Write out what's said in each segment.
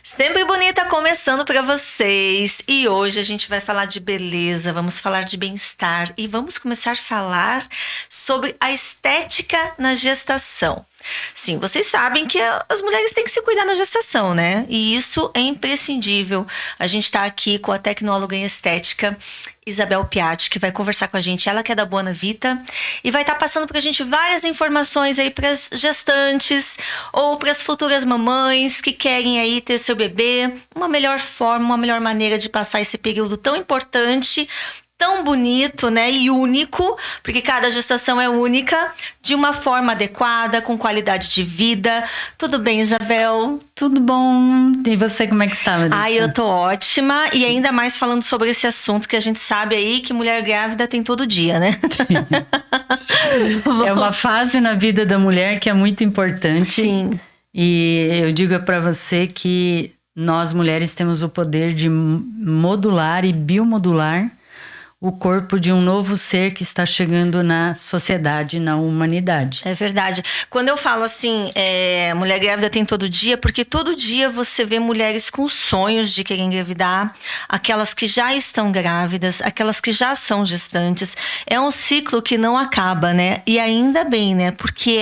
Sempre bonita começando para vocês. E hoje a gente vai falar de beleza, vamos falar de bem-estar e vamos começar a falar sobre a estética na gestação. Sim, vocês sabem que as mulheres têm que se cuidar na gestação, né? E isso é imprescindível. A gente está aqui com a tecnóloga em estética Isabel Piatti, que vai conversar com a gente, ela que é da Buona Vita, e vai estar passando para a gente várias informações aí para as gestantes ou para as futuras mamães que querem aí ter seu bebê, uma melhor forma, uma melhor maneira de passar esse período tão importante, tão bonito, né, e único, porque cada gestação é única, de uma forma adequada, com qualidade de vida. Tudo bem, Isabel? Tudo bom. E você, como é que está, Larissa? Ai, eu tô ótima, e ainda mais falando sobre esse assunto que a gente sabe aí que mulher grávida tem todo dia, né? É uma fase na vida da mulher que é muito importante. Sim. E eu digo para você que nós mulheres temos o poder de modular e biomodular o corpo de um novo ser que está chegando na sociedade, na humanidade. É verdade. Quando eu falo assim, mulher grávida tem todo dia, porque todo dia você vê mulheres com sonhos de querer engravidar, aquelas que já estão grávidas, aquelas que já são gestantes. É um ciclo que não acaba, né? E ainda bem, né? Porque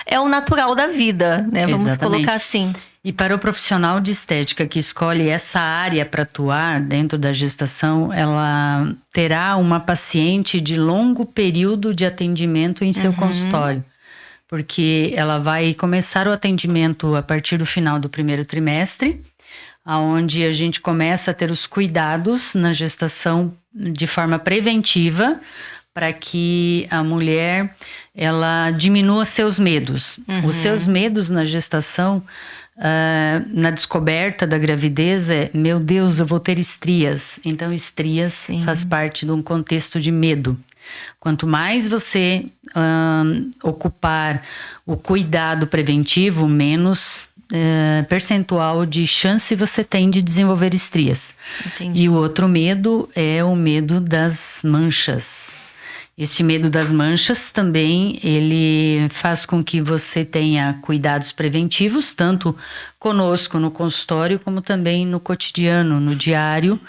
é o natural da vida, né? Vamos Exatamente. colocar assim. E para o profissional de estética que escolhe essa área para atuar dentro da gestação, ela terá uma paciente de longo período de atendimento em seu consultório. Porque ela vai começar o atendimento a partir do final do primeiro trimestre, onde a gente começa a ter os cuidados na gestação de forma preventiva, para que a mulher ela diminua seus medos. Os seus medos na gestação, na descoberta da gravidez meu Deus, eu vou ter estrias. Então estrias faz parte de um contexto de medo. Quanto mais você ocupar o cuidado preventivo, menos percentual de chance você tem de desenvolver estrias. Entendi. E o outro medo é o medo das manchas. Este medo das manchas também, ele faz com que você tenha cuidados preventivos, tanto conosco no consultório, como também no cotidiano, no diário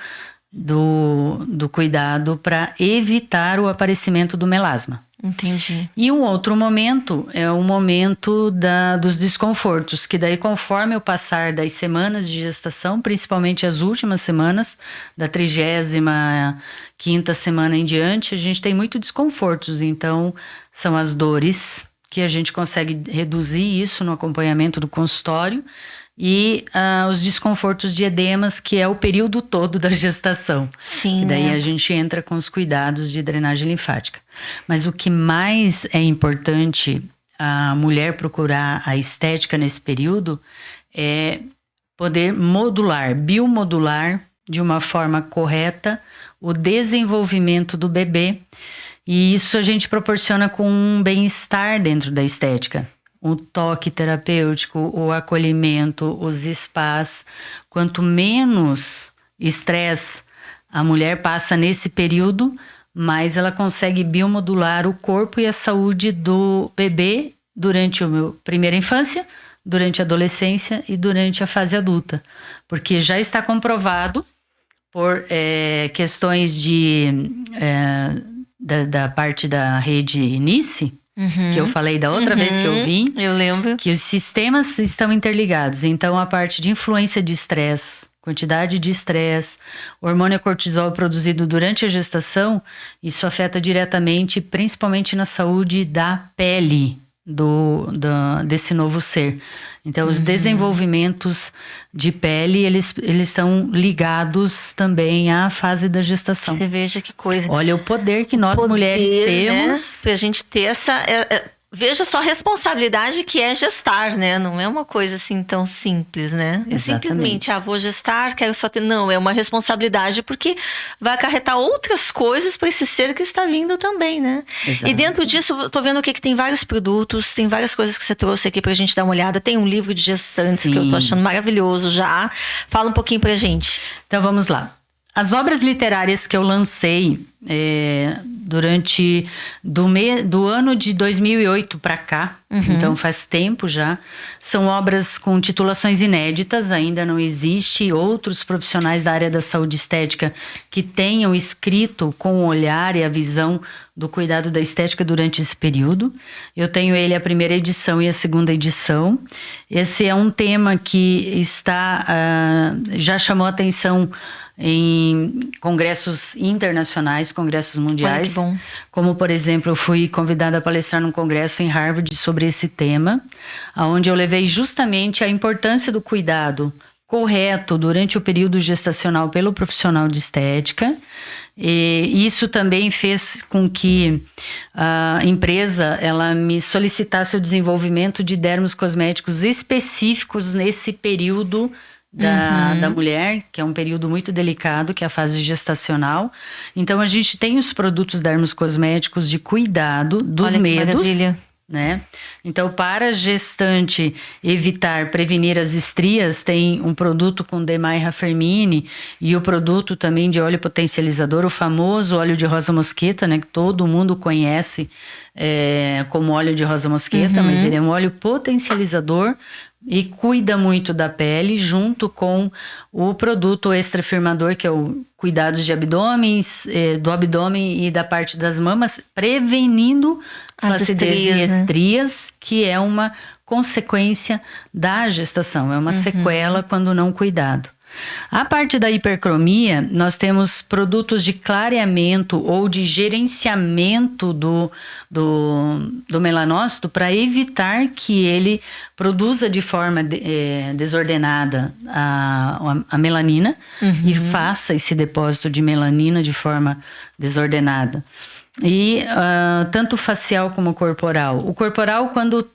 do cuidado para evitar o aparecimento do melasma. Entendi. E um outro momento é o momento dos desconfortos, que daí conforme o passar das semanas de gestação, principalmente as últimas semanas, da 35ª semana em diante, a gente tem muito desconfortos. Então, são as dores que a gente consegue reduzir isso no acompanhamento do consultório e os desconfortos de edemas, que é o período todo da gestação. Sim, e daí né? a gente entra com os cuidados de drenagem linfática. Mas o que mais é importante a mulher procurar a estética nesse período é poder modular, biomodular de uma forma correta o desenvolvimento do bebê. E isso a gente proporciona com um bem-estar dentro da estética. O toque terapêutico, o acolhimento, os spas. Quanto menos estresse a mulher passa nesse período, mais ela consegue biomodular o corpo e a saúde do bebê durante a primeira infância, durante a adolescência e durante a fase adulta. Porque já está comprovado por questões da parte da rede NICE, que eu falei da outra vez que eu vim. Eu lembro. Que os sistemas estão interligados. Então, a parte de influência de estresse, quantidade de estresse, hormônio cortisol produzido durante a gestação, isso afeta diretamente, principalmente na saúde da pele desse novo ser. Então, os desenvolvimentos de pele, eles estão ligados também à fase da gestação. Você veja que coisa. Olha o poder que nós mulheres temos. Né? Pra gente ter essa... Veja só a responsabilidade que é gestar, né? Não é uma coisa assim tão simples, né? É simplesmente, vou gestar, quero só ter... Não, é uma responsabilidade porque vai acarretar outras coisas para esse ser que está vindo também, né? Exato. E dentro disso, eu tô vendo aqui que tem vários produtos, tem várias coisas que você trouxe aqui pra gente dar uma olhada. Tem um livro de gestantes que eu tô achando maravilhoso já. Fala um pouquinho pra gente. Então, vamos lá. As obras literárias que eu lancei durante do ano de 2008 para cá, então faz tempo já. São obras com titulações inéditas, ainda não existe outros profissionais da área da saúde estética que tenham escrito com o olhar e a visão do cuidado da estética durante esse período. Eu tenho ele a primeira edição e a segunda edição. Esse é um tema que já chamou atenção em congressos internacionais, congressos mundiais. Olha que bom. Como, por exemplo, eu fui convidada a palestrar num congresso em Harvard sobre esse tema, onde eu levei justamente a importância do cuidado correto durante o período gestacional pelo profissional de estética. E isso também fez com que a empresa ela me solicitasse o desenvolvimento de dermos cosméticos específicos nesse período da mulher, que é um período muito delicado, que é a fase gestacional. Então, a gente tem os produtos dermos cosméticos de cuidado dos Olha que medos. maravilha. Né? Então, para a gestante prevenir as estrias, tem um produto com Demayra Fermini e o produto também de óleo potencializador, o famoso óleo de rosa mosqueta, né? Que todo mundo conhece como óleo de rosa mosqueta, mas ele é um óleo potencializador e cuida muito da pele, junto com o produto extrafirmador, que é o cuidados de do abdômen e da parte das mamas, prevenindo flacidez e estrias, que é uma consequência da gestação, é uma sequela quando não cuidado. A parte da hipercromia, nós temos produtos de clareamento ou de gerenciamento do melanócito para evitar que ele produza de forma desordenada a melanina e faça esse depósito de melanina de forma desordenada. E tanto facial como corporal. O corporal, quando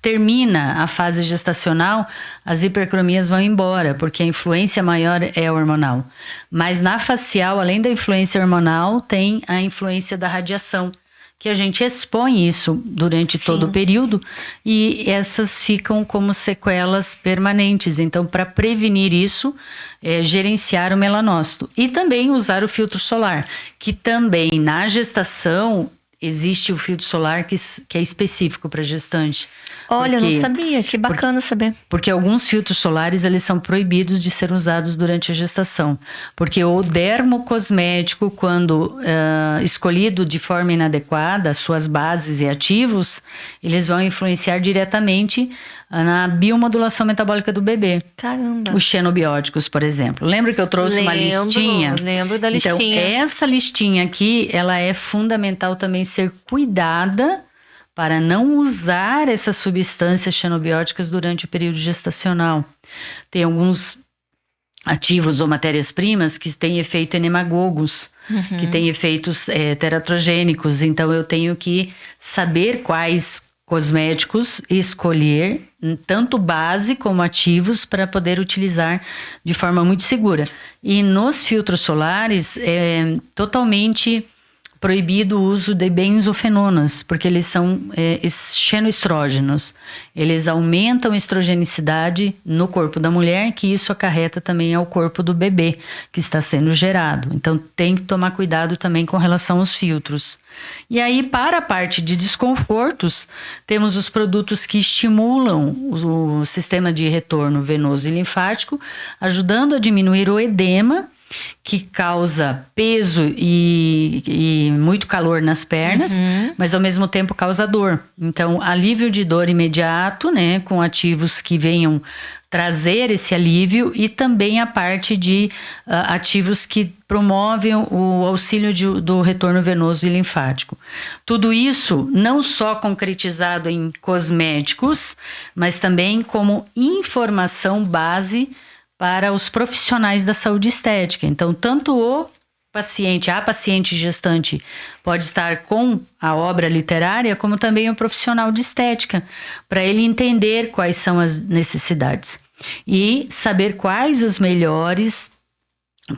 termina a fase gestacional, as hipercromias vão embora, porque a influência maior é hormonal. Mas na facial, além da influência hormonal, tem a influência da radiação, que a gente expõe isso durante todo o período e essas ficam como sequelas permanentes. Então, para prevenir isso, gerenciar o melanócito. E também usar o filtro solar, que também na gestação existe o filtro solar que é específico para gestante. Olha, eu não sabia, que bacana saber. Porque alguns filtros solares, eles são proibidos de ser usados durante a gestação. Porque o dermocosmético, quando escolhido de forma inadequada, suas bases e ativos, eles vão influenciar diretamente na biomodulação metabólica do bebê. Caramba. Os xenobióticos, por exemplo. Lembra que eu trouxe uma listinha? Lembro da listinha. Então, essa listinha aqui, ela é fundamental também ser cuidada para não usar essas substâncias xenobióticas durante o período gestacional. Tem alguns ativos ou matérias-primas que têm efeito enemagogos, que têm efeitos teratrogênicos. Então, eu tenho que saber quais cosméticos escolher, tanto base como ativos, para poder utilizar de forma muito segura. E nos filtros solares é totalmente proibido o uso de benzofenonas, porque eles são xenoestrógenos. Eles aumentam a estrogenicidade no corpo da mulher, que isso acarreta também ao corpo do bebê que está sendo gerado. Então, tem que tomar cuidado também com relação aos filtros. E aí, para a parte de desconfortos, temos os produtos que estimulam o sistema de retorno venoso e linfático, ajudando a diminuir o edema, que causa peso e muito calor nas pernas, mas ao mesmo tempo causa dor. Então, alívio de dor imediato, né, com ativos que venham trazer esse alívio, e também a parte de ativos que promovem o auxílio do retorno venoso e linfático. Tudo isso não só concretizado em cosméticos, mas também como informação base para os profissionais da saúde estética. Então, tanto a paciente gestante pode estar com a obra literária, como também o profissional de estética, para ele entender quais são as necessidades e saber quais os melhores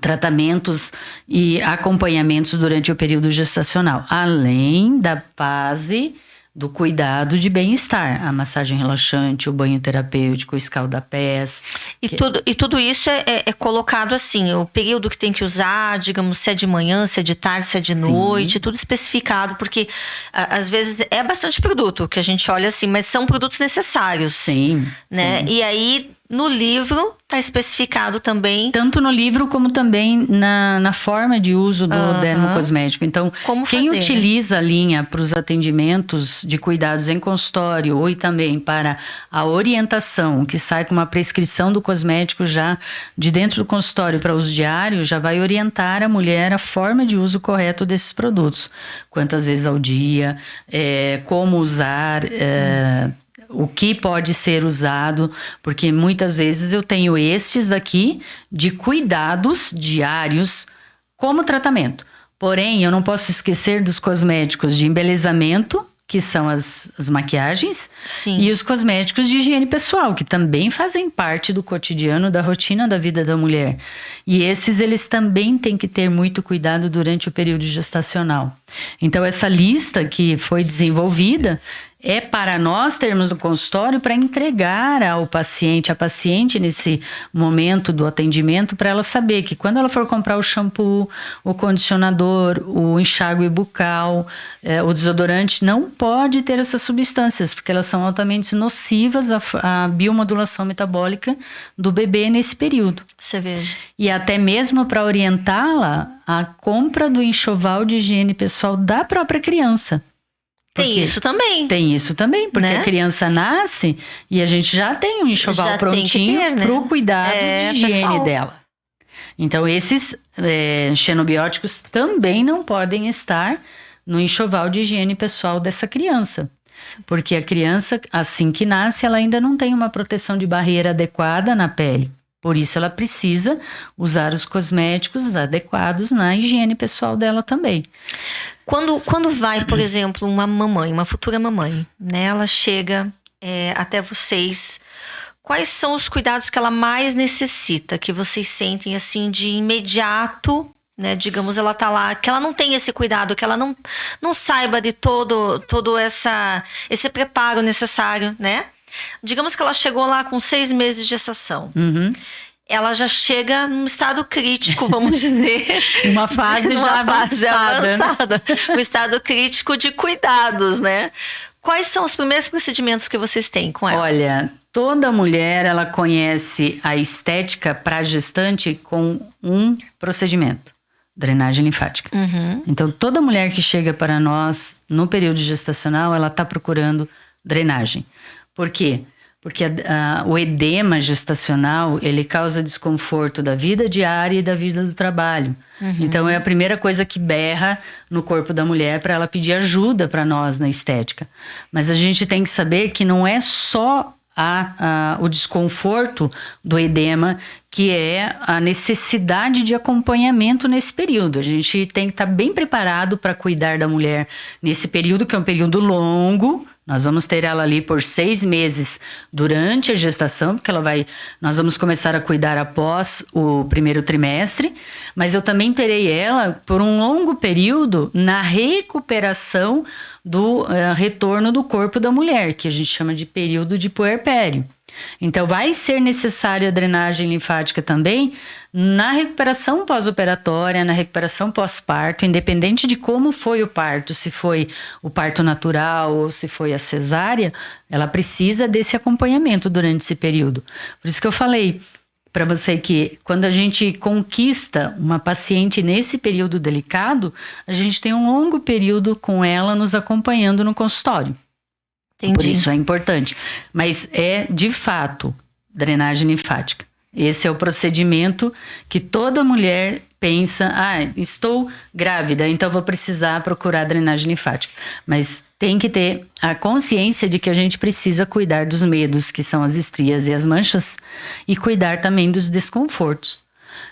tratamentos e acompanhamentos durante o período gestacional, além da fase do cuidado de bem-estar, a massagem relaxante, o banho terapêutico, o escalda-pés. E tudo isso é colocado assim, o período que tem que usar, digamos, se é de manhã, se é de tarde, se é de noite, tudo especificado, porque às vezes é bastante produto que a gente olha assim, mas são produtos necessários. Sim. Né? Sim. E aí, no livro, está especificado também. Tanto no livro como também na forma de uso do dermocosmético. Então, quem utiliza a linha para os atendimentos de cuidados em consultório ou também para a orientação, que sai com uma prescrição do cosmético já de dentro do consultório para uso diário, já vai orientar a mulher a forma de uso correto desses produtos. Quantas vezes ao dia, como usar, o que pode ser usado, porque muitas vezes eu tenho estes aqui de cuidados diários como tratamento. Porém, eu não posso esquecer dos cosméticos de embelezamento, que são as maquiagens, Sim. E os cosméticos de higiene pessoal, que também fazem parte do cotidiano, da rotina da vida da mulher. E esses, eles também têm que ter muito cuidado durante o período gestacional. Então, essa lista que foi desenvolvida é para nós termos no consultório para entregar ao paciente, a paciente nesse momento do atendimento, para ela saber que quando ela for comprar o shampoo, o condicionador, o enxágue bucal, o desodorante, não pode ter essas substâncias, porque elas são altamente nocivas à biomodulação metabólica do bebê nesse período. Você veja. E até mesmo para orientá-la a compra do enxoval de higiene pessoal da própria criança. Tem isso também. Tem isso também, porque a criança nasce e a gente já tem um enxoval prontinho para o cuidado de higiene dela. Então, esses xenobióticos também não podem estar no enxoval de higiene pessoal dessa criança. Porque a criança, assim que nasce, ela ainda não tem uma proteção de barreira adequada na pele. Por isso, ela precisa usar os cosméticos adequados na higiene pessoal dela também. Quando vai, por exemplo, uma mamãe, uma futura mamãe, né? Ela chega até vocês, quais são os cuidados que ela mais necessita, que vocês sentem assim de imediato, né? Digamos, ela tá lá, que ela não tem esse cuidado, que ela não saiba de todo esse preparo necessário, né? Digamos que ela chegou lá com 6 meses de gestação. Uhum. Ela já chega num estado crítico, vamos dizer. Uma fase já avançada. Um estado crítico de cuidados, né? Quais são os primeiros procedimentos que vocês têm com ela? Olha, toda mulher, ela conhece a estética para gestante com um procedimento. Drenagem linfática. Uhum. Então, toda mulher que chega para nós no período gestacional, ela está procurando drenagem. Por quê? Porque o edema gestacional, ele causa desconforto da vida diária e da vida do trabalho. Uhum. Então, é a primeira coisa que berra no corpo da mulher para ela pedir ajuda para nós na estética. Mas a gente tem que saber que não é só o desconforto do edema que é a necessidade de acompanhamento nesse período. A gente tem que estar bem preparado para cuidar da mulher nesse período, que é um período longo. Nós vamos ter ela ali por 6 meses durante a gestação, porque nós vamos começar a cuidar após o primeiro trimestre, mas eu também terei ela por um longo período na recuperação do retorno do corpo da mulher, que a gente chama de período de puerpério. Então, vai ser necessária a drenagem linfática também na recuperação pós-operatória, na recuperação pós-parto, independente de como foi o parto, se foi o parto natural ou se foi a cesárea, ela precisa desse acompanhamento durante esse período. Por isso que eu falei para você que quando a gente conquista uma paciente nesse período delicado, a gente tem um longo período com ela nos acompanhando no consultório. Entendi. Por isso é importante. Mas é, de fato, drenagem linfática. Esse é o procedimento que toda mulher pensa, estou grávida, então vou precisar procurar drenagem linfática. Mas tem que ter a consciência de que a gente precisa cuidar dos medos, que são as estrias e as manchas, e cuidar também dos desconfortos.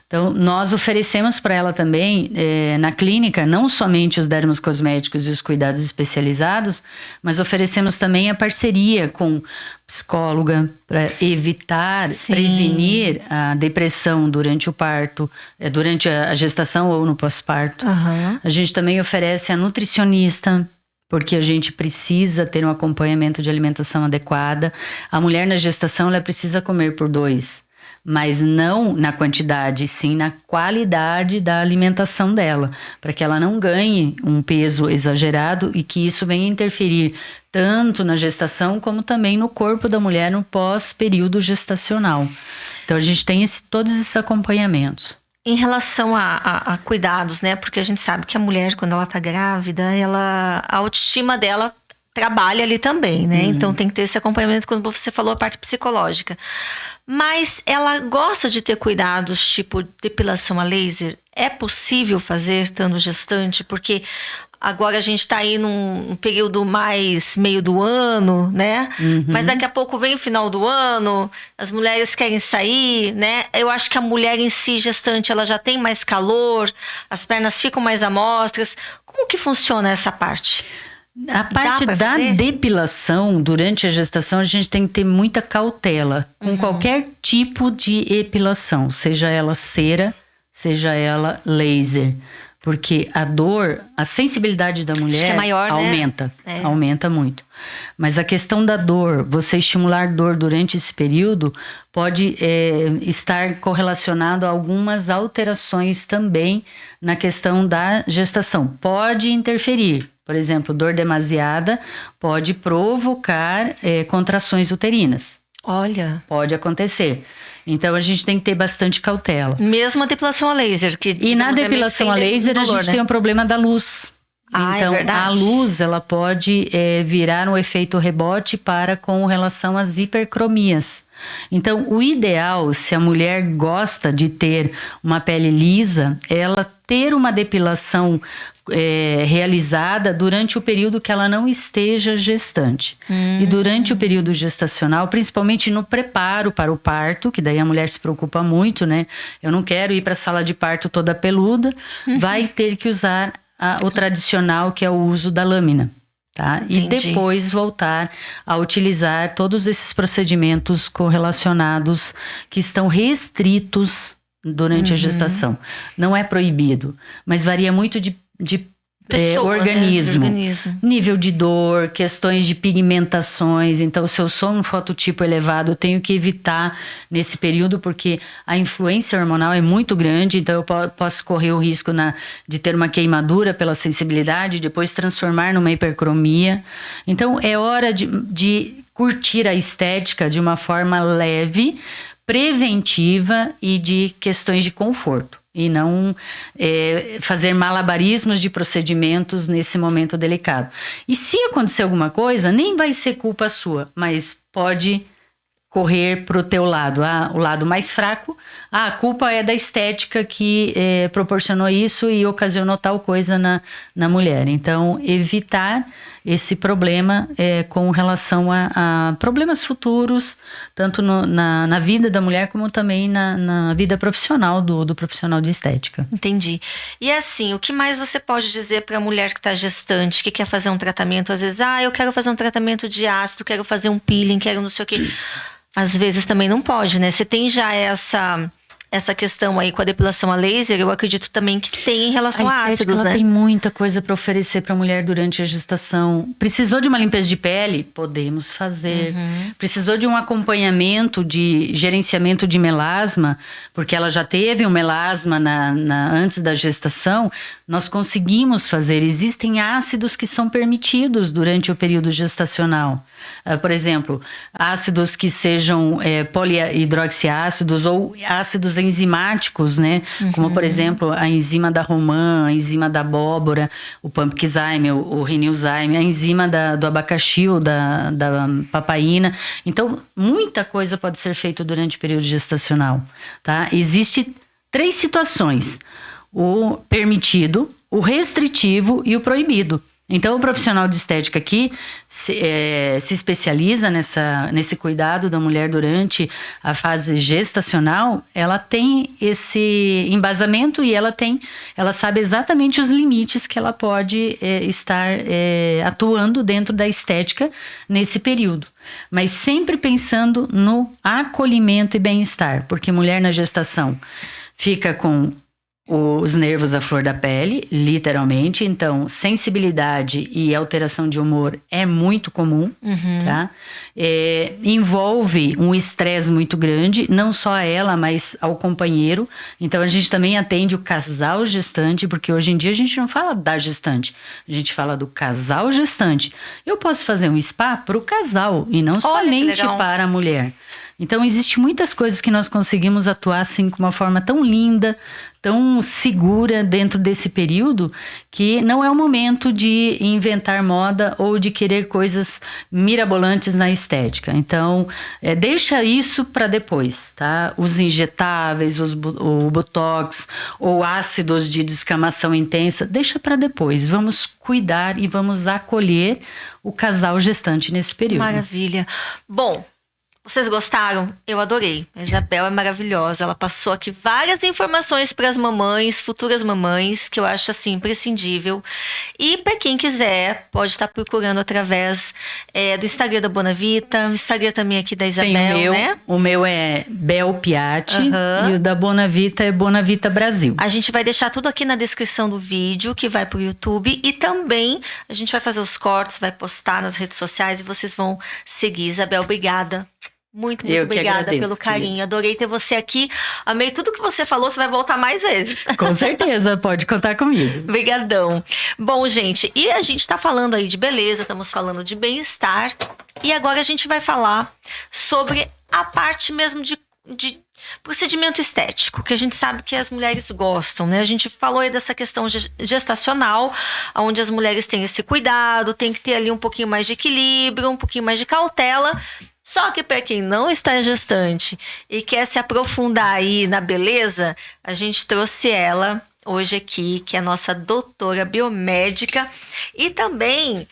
Então, nós oferecemos para ela também, na clínica, não somente os dermocosméticos e os cuidados especializados, mas oferecemos também a parceria com psicóloga para evitar, prevenir a depressão durante o parto, durante a gestação ou no pós-parto. Uhum. A gente também oferece a nutricionista porque a gente precisa ter um acompanhamento de alimentação adequada. A mulher na gestação, ela precisa comer por 2, mas não na quantidade, sim na qualidade da alimentação dela, para que ela não ganhe um peso exagerado e que isso venha interferir tanto na gestação como também no corpo da mulher no pós-período gestacional. Então a gente tem todos esses acompanhamentos. Em relação a cuidados, né? Porque a gente sabe que a mulher, quando ela tá grávida, a autoestima dela trabalha ali também, né? Então tem que ter esse acompanhamento, quando você falou a parte psicológica. Mas ela gosta de ter cuidados, tipo depilação a laser? É possível fazer estando gestante? Porque agora a gente tá aí num período mais meio do ano, né? Mas daqui a pouco vem o final do ano, as mulheres querem sair, né? Eu acho que a mulher em si, gestante, ela já tem mais calor, as pernas ficam mais à mostras. Como que funciona essa parte? A parte da depilação durante a gestação, a gente tem que ter muita cautela com qualquer tipo de epilação, seja ela cera, seja ela laser. Porque a dor, a sensibilidade da mulher maior, aumenta, né? Aumenta muito. Mas a questão da dor, você estimular dor durante esse período, pode estar correlacionado a algumas alterações também na questão da gestação. Pode interferir. Por exemplo, dor demasiada pode provocar contrações uterinas. Olha. Pode acontecer. Então, a gente tem que ter bastante cautela. Mesmo a depilação a laser. E na depilação a laser, a gente tem o problema da luz. Então, a luz, ela pode virar um efeito rebote com relação às hipercromias. Então, o ideal, se a mulher gosta de ter uma pele lisa, ela ter uma depilação realizada durante o período que ela não esteja gestante. E durante o período gestacional, principalmente no preparo para o parto, que daí a mulher se preocupa muito, né? Eu não quero ir para a sala de parto toda peluda, vai ter que usar o tradicional, que é o uso da lâmina. Tá? E depois voltar a utilizar todos esses procedimentos correlacionados que estão restritos durante a gestação. Não é proibido, mas varia muito de pessoa, organismo, né? De organismo, nível de dor, questões de pigmentações. Então, se eu sou um fototipo elevado, eu tenho que evitar nesse período, porque a influência hormonal é muito grande. Então, eu posso correr o risco de ter uma queimadura pela sensibilidade, depois transformar numa hipercromia. Então, é hora de curtir a estética de uma forma leve, preventiva e de questões de conforto. E não fazer malabarismos de procedimentos nesse momento delicado. E se acontecer alguma coisa, nem vai ser culpa sua, mas pode correr para o teu lado. O lado mais fraco, a culpa é da estética que proporcionou isso e ocasionou tal coisa na mulher. Então, evitar esse problema com relação a problemas futuros, tanto na vida da mulher como também na vida profissional do profissional de estética. Entendi. E assim, o que mais você pode dizer para a mulher que está gestante, que quer fazer um tratamento? Às vezes, eu quero fazer um tratamento de ácido, quero fazer um peeling, quero não sei o quê. Às vezes também não pode, né? Você tem já essa questão aí com a depilação a laser, eu acredito também que tem em relação a ácidos, ela né? Tem muita coisa para oferecer para a mulher durante a gestação. Precisou de uma limpeza de pele? Podemos fazer. Precisou de um acompanhamento de gerenciamento de melasma, porque ela já teve um melasma antes da gestação, nós conseguimos fazer. Existem ácidos que são permitidos durante o período gestacional. Por exemplo, ácidos que sejam polihidroxiácidos ou ácidos enzimáticos, né? Como, por exemplo, a enzima da romã, a enzima da abóbora, o pumpkinzyme, o renilzyme, a enzima do abacaxi ou da papaina. Então, muita coisa pode ser feita durante o período gestacional, tá? Existe 3 situações: o permitido, o restritivo e o proibido. Então, o profissional de estética aqui se especializa nesse cuidado da mulher durante a fase gestacional. Ela tem esse embasamento e ela sabe exatamente os limites que ela pode estar atuando dentro da estética nesse período. Mas sempre pensando no acolhimento e bem-estar, porque mulher na gestação fica com os nervos à flor da pele, literalmente. Então, sensibilidade e alteração de humor é muito comum, tá? Envolve um estresse muito grande, não só a ela, mas ao companheiro. Então, a gente também atende o casal gestante, porque hoje em dia a gente não fala da gestante, a gente fala do casal gestante. Eu posso fazer um spa para o casal e não somente para a mulher. Então, existe muitas coisas que nós conseguimos atuar assim com uma forma tão linda, tão segura dentro desse período, que não é o momento de inventar moda ou de querer coisas mirabolantes na estética. Então, deixa isso para depois, tá? Os injetáveis, o botox ou ácidos de descamação intensa, deixa para depois. Vamos cuidar e vamos acolher o casal gestante nesse período. Maravilha. Bom, vocês gostaram? Eu adorei. A Isabel é maravilhosa. Ela passou aqui várias informações para as mamães, futuras mamães, que eu acho assim imprescindível. E para quem quiser, pode estar procurando através do Instagram da Bonavita, o Instagram também aqui da Isabel, né? O meu é Bel Piatti e o da Bonavita é Bonavita Brasil. A gente vai deixar tudo aqui na descrição do vídeo, que vai pro YouTube, e também a gente vai fazer os cortes, vai postar nas redes sociais e vocês vão seguir. Isabel, obrigada. Muito obrigada pelo carinho. Adorei ter você aqui. Amei tudo que você falou. Você vai voltar mais vezes. Com certeza, pode contar comigo. Obrigadão. Bom, gente, e a gente tá falando aí de beleza, estamos falando de bem-estar. E agora a gente vai falar sobre a parte mesmo de procedimento estético, que a gente sabe que as mulheres gostam, né? A gente falou aí dessa questão gestacional, onde as mulheres têm esse cuidado, tem que ter ali um pouquinho mais de equilíbrio, um pouquinho mais de cautela. Só que para quem não está gestante e quer se aprofundar aí na beleza, a gente trouxe ela hoje aqui, que é a nossa doutora biomédica, e também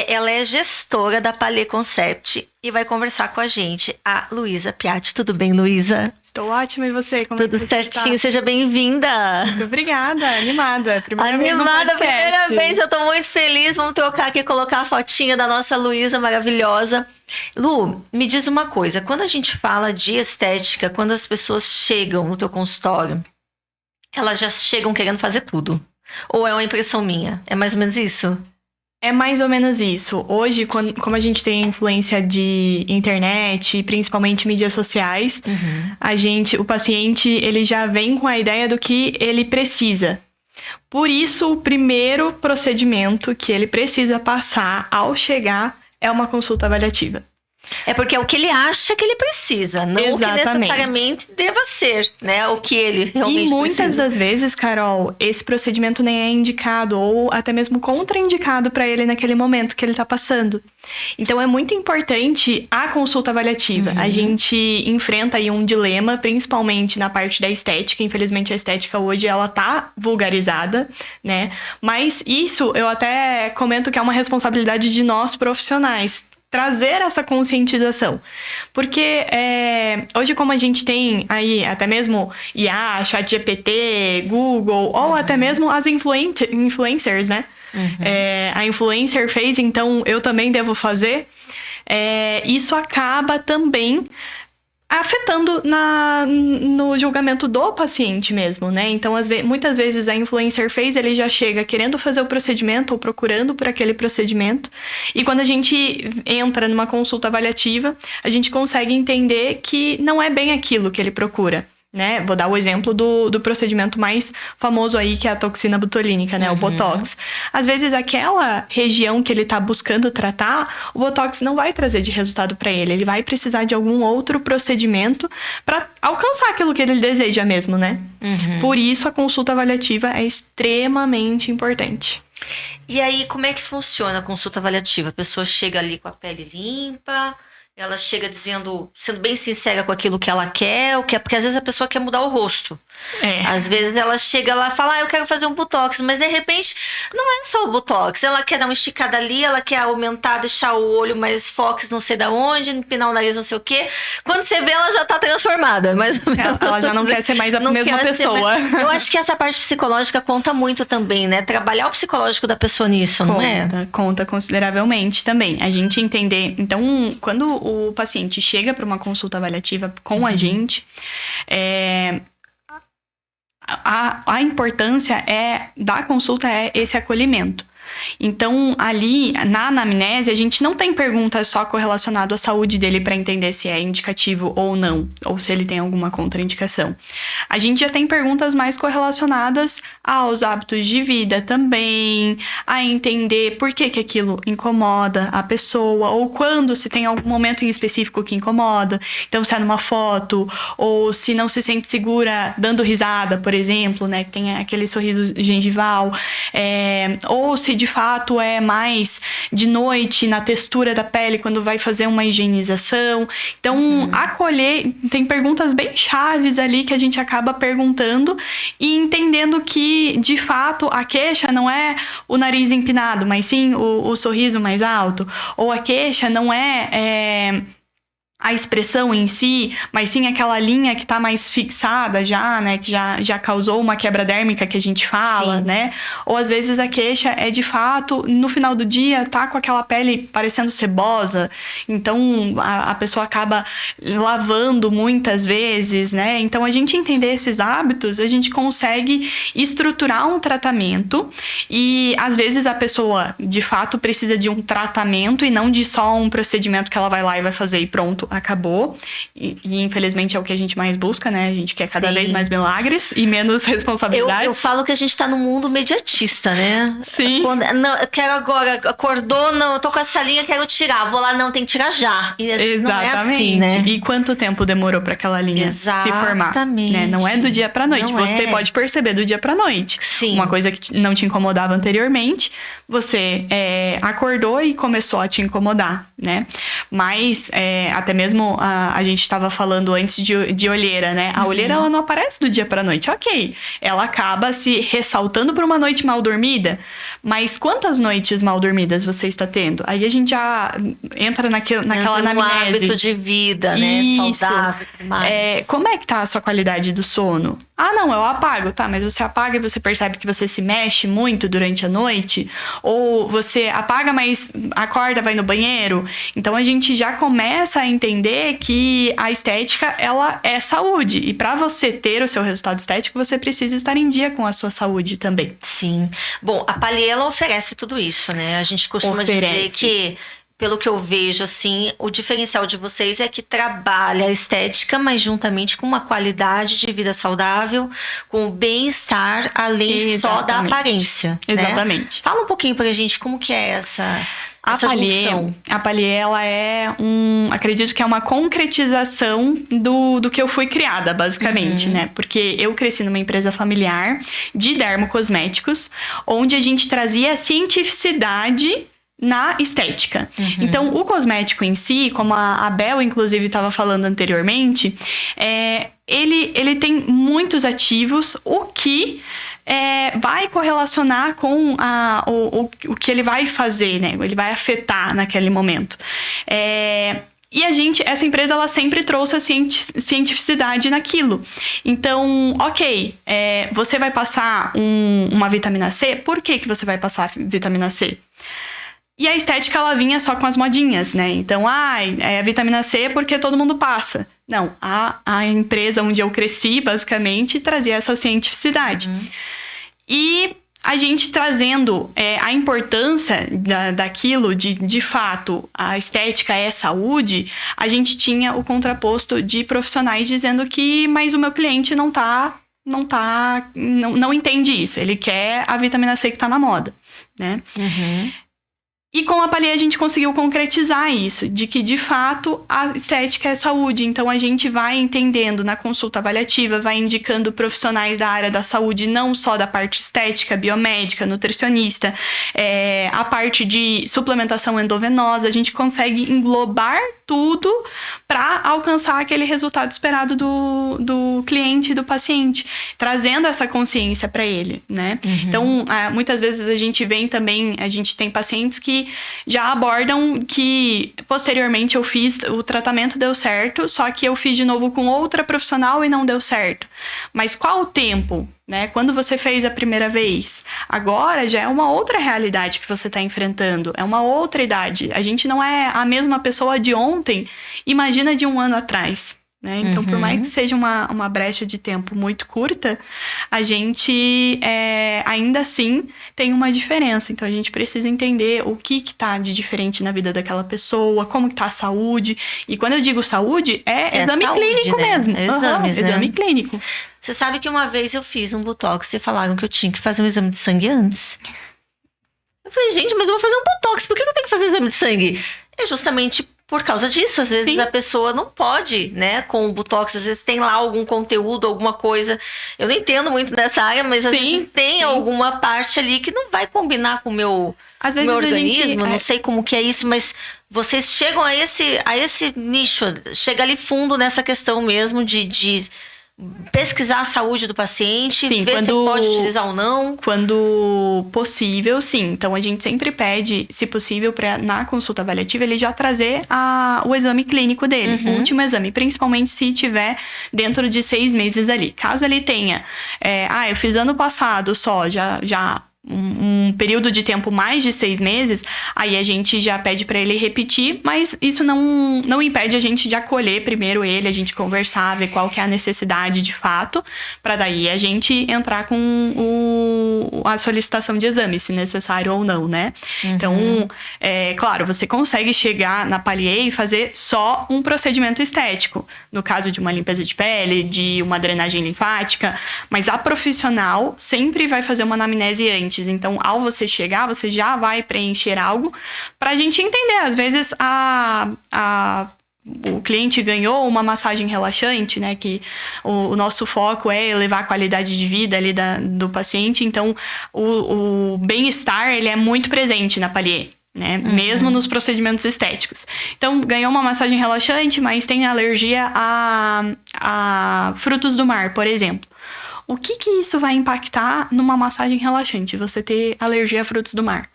ela é gestora da Palais Concept e vai conversar com a gente, a Luísa Piatti. Tudo bem, Luísa? Estou ótima, e você? Como Tudo certinho, seja bem-vinda. Muito obrigada, animada. Primeira vez eu tô muito feliz. Vamos trocar aqui, colocar a fotinha da nossa Luísa maravilhosa. Lu, me diz uma coisa, quando a gente fala de estética, quando as pessoas chegam no teu consultório, elas já chegam querendo fazer tudo? Ou é uma impressão minha? É mais ou menos isso? É mais ou menos isso. Hoje, como a gente tem influência de internet, principalmente mídias sociais, o paciente, ele já vem com a ideia do que ele precisa. Por isso, o primeiro procedimento que ele precisa passar ao chegar é uma consulta avaliativa. É porque é o que ele acha que ele precisa, não o que necessariamente deva ser, né? O que ele realmente precisa. E muitas das vezes, Carol, esse procedimento nem é indicado ou até mesmo contraindicado para ele naquele momento que ele está passando. Então, é muito importante a consulta avaliativa. A gente enfrenta aí um dilema, principalmente na parte da estética. Infelizmente, a estética hoje, ela tá vulgarizada, né? Mas isso, eu até comento que é uma responsabilidade de nós profissionais, trazer essa conscientização. Porque hoje, como a gente tem aí até mesmo IA, ChatGPT, Google, ou até mesmo as influencers, né? A influencer fez, então eu também devo fazer. Isso acaba também afetando no julgamento do paciente mesmo, né? Então, muitas vezes a influencer fez, ele já chega querendo fazer o procedimento ou procurando por aquele procedimento. E quando a gente entra numa consulta avaliativa, a gente consegue entender que não é bem aquilo que ele procura, né? Vou dar o exemplo do procedimento mais famoso aí, que é a toxina botulínica, né? O Botox. Às vezes, aquela região que ele tá buscando tratar, o Botox não vai trazer de resultado para ele. Ele vai precisar de algum outro procedimento para alcançar aquilo que ele deseja mesmo, né? Por isso, a consulta avaliativa é extremamente importante. E aí, como é que funciona a consulta avaliativa? A pessoa chega ali com a pele limpa, ela chega sendo bem sincera com aquilo que ela quer, porque às vezes a pessoa quer mudar o rosto. Às vezes ela chega lá e fala, eu quero fazer um botox, mas de repente não é só o botox, ela quer dar uma esticada ali, ela quer aumentar, deixar o olho mais fox não sei da onde, empinar o nariz não sei o quê. Quando você vê, ela já tá transformada, mais ou menos. Ela já não quer ser mais a mesma pessoa. Eu acho que essa parte psicológica conta muito também, né? Trabalhar o psicológico da pessoa nisso, não é? Conta consideravelmente também. A gente entender, então, quando o paciente chega para uma consulta avaliativa com a gente, a importância da consulta é esse acolhimento. Então, ali na anamnese, a gente não tem perguntas só correlacionadas à saúde dele para entender se é indicativo ou não, ou se ele tem alguma contraindicação. A gente já tem perguntas mais correlacionadas aos hábitos de vida também, a entender por que aquilo incomoda a pessoa, ou quando, se tem algum momento em específico que incomoda. Então, se é numa foto, ou se não se sente segura dando risada, por exemplo, né, que tem aquele sorriso gengival, ou se de fato é mais de noite, na textura da pele, quando vai fazer uma higienização. Então, acolher, tem perguntas bem chaves ali que a gente acaba perguntando e entendendo que, de fato, a queixa não é o nariz empinado, mas sim o sorriso mais alto. Ou a queixa não é a expressão em si, mas sim aquela linha que tá mais fixada já, né? Que já causou uma quebra dérmica que a gente fala, sim, né? Ou às vezes a queixa é de fato, no final do dia, tá com aquela pele parecendo cebosa. Então, a pessoa acaba lavando muitas vezes, né? Então, a gente entender esses hábitos, a gente consegue estruturar um tratamento e, às vezes, a pessoa, de fato, precisa de um tratamento e não de só um procedimento que ela vai lá e vai fazer e pronto, acabou. E infelizmente é o que a gente mais busca, né? A gente quer cada vez mais milagres e menos responsabilidades. Eu falo que a gente tá num mundo imediatista, né? Sim. Não, eu quero agora, acordou, não, eu tô com essa linha, quero tirar, vou lá, não, tem que tirar já. E exatamente. Não é assim, né? E quanto tempo demorou para aquela linha se formar? Né? Não é do dia pra noite. Não você pode perceber do dia pra noite. Sim. Uma coisa que não te incomodava anteriormente, você acordou e começou a te incomodar, né? Mas até mesmo a gente estava falando antes de olheira, né? A olheira, ela não aparece do dia pra noite. Ok, ela acaba se ressaltando por uma noite mal dormida, mas quantas noites mal dormidas você está tendo? Aí a gente já entra naquela anamnese. Hábito de vida, né? Isso. Saudável e tudo mais. Como é que tá a sua qualidade do sono? Ah, não, eu apago, tá, mas você apaga e você percebe que você se mexe muito durante a noite? Ou você apaga, mas acorda, vai no banheiro? Então, a gente já começa a entender que a estética, ela é saúde. E para você ter o seu resultado estético, você precisa estar em dia com a sua saúde também. Sim. Bom, a Palier, ela oferece tudo isso, né? A gente costuma dizer que, pelo que eu vejo, assim, o diferencial de vocês é que trabalha a estética, mas juntamente com uma qualidade de vida saudável, com o bem-estar, além só da aparência. Exatamente. Né? Fala um pouquinho pra gente como que é essa A Palier, ela acredito que é uma concretização do que eu fui criada, basicamente, né? Porque eu cresci numa empresa familiar de dermocosméticos, onde a gente trazia a cientificidade na estética. Então, o cosmético em si, como a Bel, inclusive, estava falando anteriormente, ele tem muitos ativos, o que vai correlacionar com o que ele vai fazer, né? Ele vai afetar naquele momento. E essa empresa, ela sempre trouxe a cientificidade naquilo. Então, ok, você vai passar uma vitamina C, por que você vai passar vitamina C? E a estética, ela vinha só com as modinhas, né? Então, a vitamina C porque todo mundo passa. Não, a empresa onde eu cresci, basicamente, trazia essa cientificidade. E a gente trazendo a importância daquilo, de fato, a estética é saúde, a gente tinha o contraposto de profissionais dizendo que, mas o meu cliente não entende isso. Ele quer a vitamina C que tá na moda, né? E com a Palier a gente conseguiu concretizar isso, de que de fato a estética é saúde. Então a gente vai entendendo na consulta avaliativa, vai indicando profissionais da área da saúde, não só da parte estética, biomédica, nutricionista, a parte de suplementação endovenosa, a gente consegue englobar tudo para alcançar aquele resultado esperado do cliente e do paciente, trazendo essa consciência para ele, né? Então, muitas vezes a gente tem pacientes que já abordam que posteriormente eu fiz, o tratamento deu certo, só que eu fiz de novo com outra profissional e não deu certo. Mas qual o tempo? Né? Quando você fez a primeira vez, agora já é uma outra realidade que você está enfrentando, é uma outra idade. A gente não é a mesma pessoa de ontem, imagina de um ano atrás. né? Então, por mais que seja uma brecha de tempo muito curta, a gente ainda assim tem uma diferença. Então, a gente precisa entender o que tá de diferente na vida daquela pessoa, como que tá a saúde. E quando eu digo saúde, exame saúde, clínico, né? mesmo. Exames, né? Exame clínico. Você sabe que uma vez eu fiz um botox e falaram que eu tinha que fazer um exame de sangue antes. Eu falei, gente, mas eu vou fazer um botox, por que eu tenho que fazer exame de sangue? É justamente por causa disso. Às vezes Sim. a pessoa não pode, né, com o botox. Às vezes tem lá algum conteúdo, alguma coisa. Eu não entendo muito dessa área, mas às vezes tem alguma parte ali que não vai combinar com o meu organismo. Não sei como que é isso, mas vocês chegam a esse nicho, chega ali fundo nessa questão mesmo de pesquisar a saúde do paciente, sim, ver se pode utilizar ou não. Quando possível, sim. Então, a gente sempre pede, se possível, na consulta avaliativa, ele já trazer o exame clínico dele, o último exame, principalmente se tiver dentro de 6 meses ali. Caso ele tenha, eu fiz ano passado só, já um período de tempo mais de 6 meses, aí a gente já pede para ele repetir, mas isso não impede a gente de acolher primeiro ele, a gente conversar, ver qual que é a necessidade de fato, para daí a gente entrar com a solicitação de exame, se necessário ou não, né? Então, claro, você consegue chegar na Palier e fazer só um procedimento estético, no caso de uma limpeza de pele, de uma drenagem linfática, mas a profissional sempre vai fazer uma anamnese antes. Então, ao você chegar, você já vai preencher algo pra gente entender. Às vezes, o cliente ganhou uma massagem relaxante, né? Que o nosso foco é elevar a qualidade de vida ali do paciente. Então, o bem-estar, ele é muito presente na Palier, né? Mesmo nos procedimentos estéticos. Então, ganhou uma massagem relaxante, mas tem alergia a frutos do mar, por exemplo. O que isso vai impactar numa massagem relaxante? Você ter alergia a frutos do mar.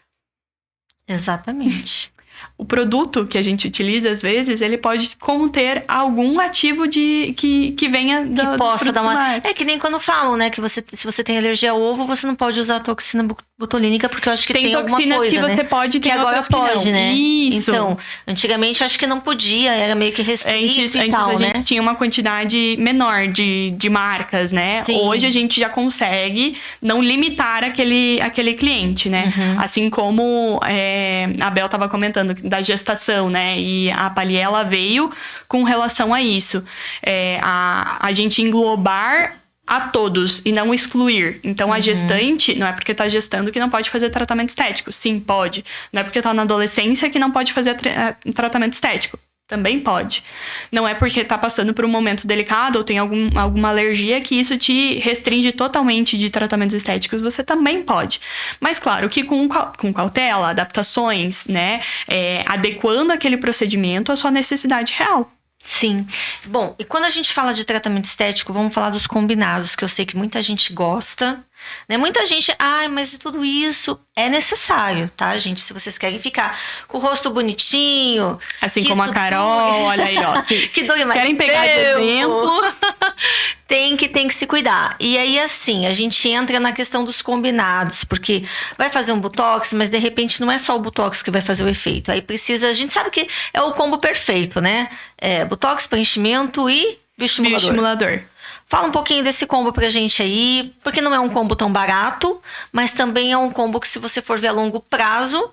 Exatamente. O produto que a gente utiliza, às vezes, ele pode conter algum ativo que venha da que possa dar uma... mar. É que nem quando falam, né? Que se você tem alergia ao ovo, você não pode usar a toxina botulínica, porque eu acho que tem alguma coisa, toxinas que você pode, que agora pode, né? Isso. Então, antigamente eu acho que não podia, era meio que restrito e tal, a né? gente tinha uma quantidade menor de marcas, né? Sim. Hoje a gente já consegue não limitar aquele cliente, né? Assim como a Bel estava comentando da gestação, né? E a Palier, ela veio com relação a isso. A gente englobar a todos e não excluir. Então, a gestante, não é porque tá gestando que não pode fazer tratamento estético. Sim, pode. Não é porque tá na adolescência que não pode fazer tratamento estético. Também pode. Não é porque tá passando por um momento delicado ou tem alguma alergia que isso te restringe totalmente de tratamentos estéticos. Você também pode. Mas, claro, que com cautela, adaptações, né? Adequando aquele procedimento à sua necessidade real. Sim. Bom, e quando a gente fala de tratamento estético, vamos falar dos combinados, que eu sei que muita gente gosta, né? Muita gente, mas tudo isso é necessário, tá, gente? Se vocês querem ficar com o rosto bonitinho... Assim como a Carol, olha aí, ó. Que dure mais querem pegar de exemplo? tem que se cuidar. E aí, assim, a gente entra na questão dos combinados, porque vai fazer um botox, mas de repente não é só o botox que vai fazer o efeito. Aí precisa, a gente sabe que é o combo perfeito, né? Botox, preenchimento e bioestimulador. Fala um pouquinho desse combo pra gente aí, porque não é um combo tão barato, mas também é um combo que, se você for ver a longo prazo,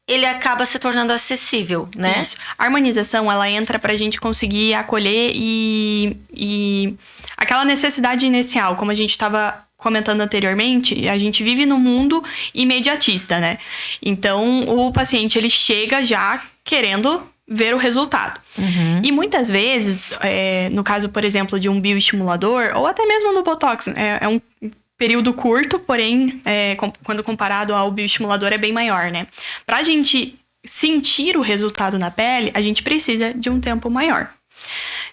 ele acaba se tornando acessível, né? Isso. A harmonização, ela entra pra gente conseguir acolher e aquela necessidade inicial, como a gente estava comentando anteriormente, a gente vive num mundo imediatista, né? Então, o paciente, ele chega já querendo ver o resultado. E muitas vezes, no caso, por exemplo, de um bioestimulador, ou até mesmo no Botox, é um período curto, porém, quando comparado ao bioestimulador, é bem maior, né? Pra gente sentir o resultado na pele, a gente precisa de um tempo maior.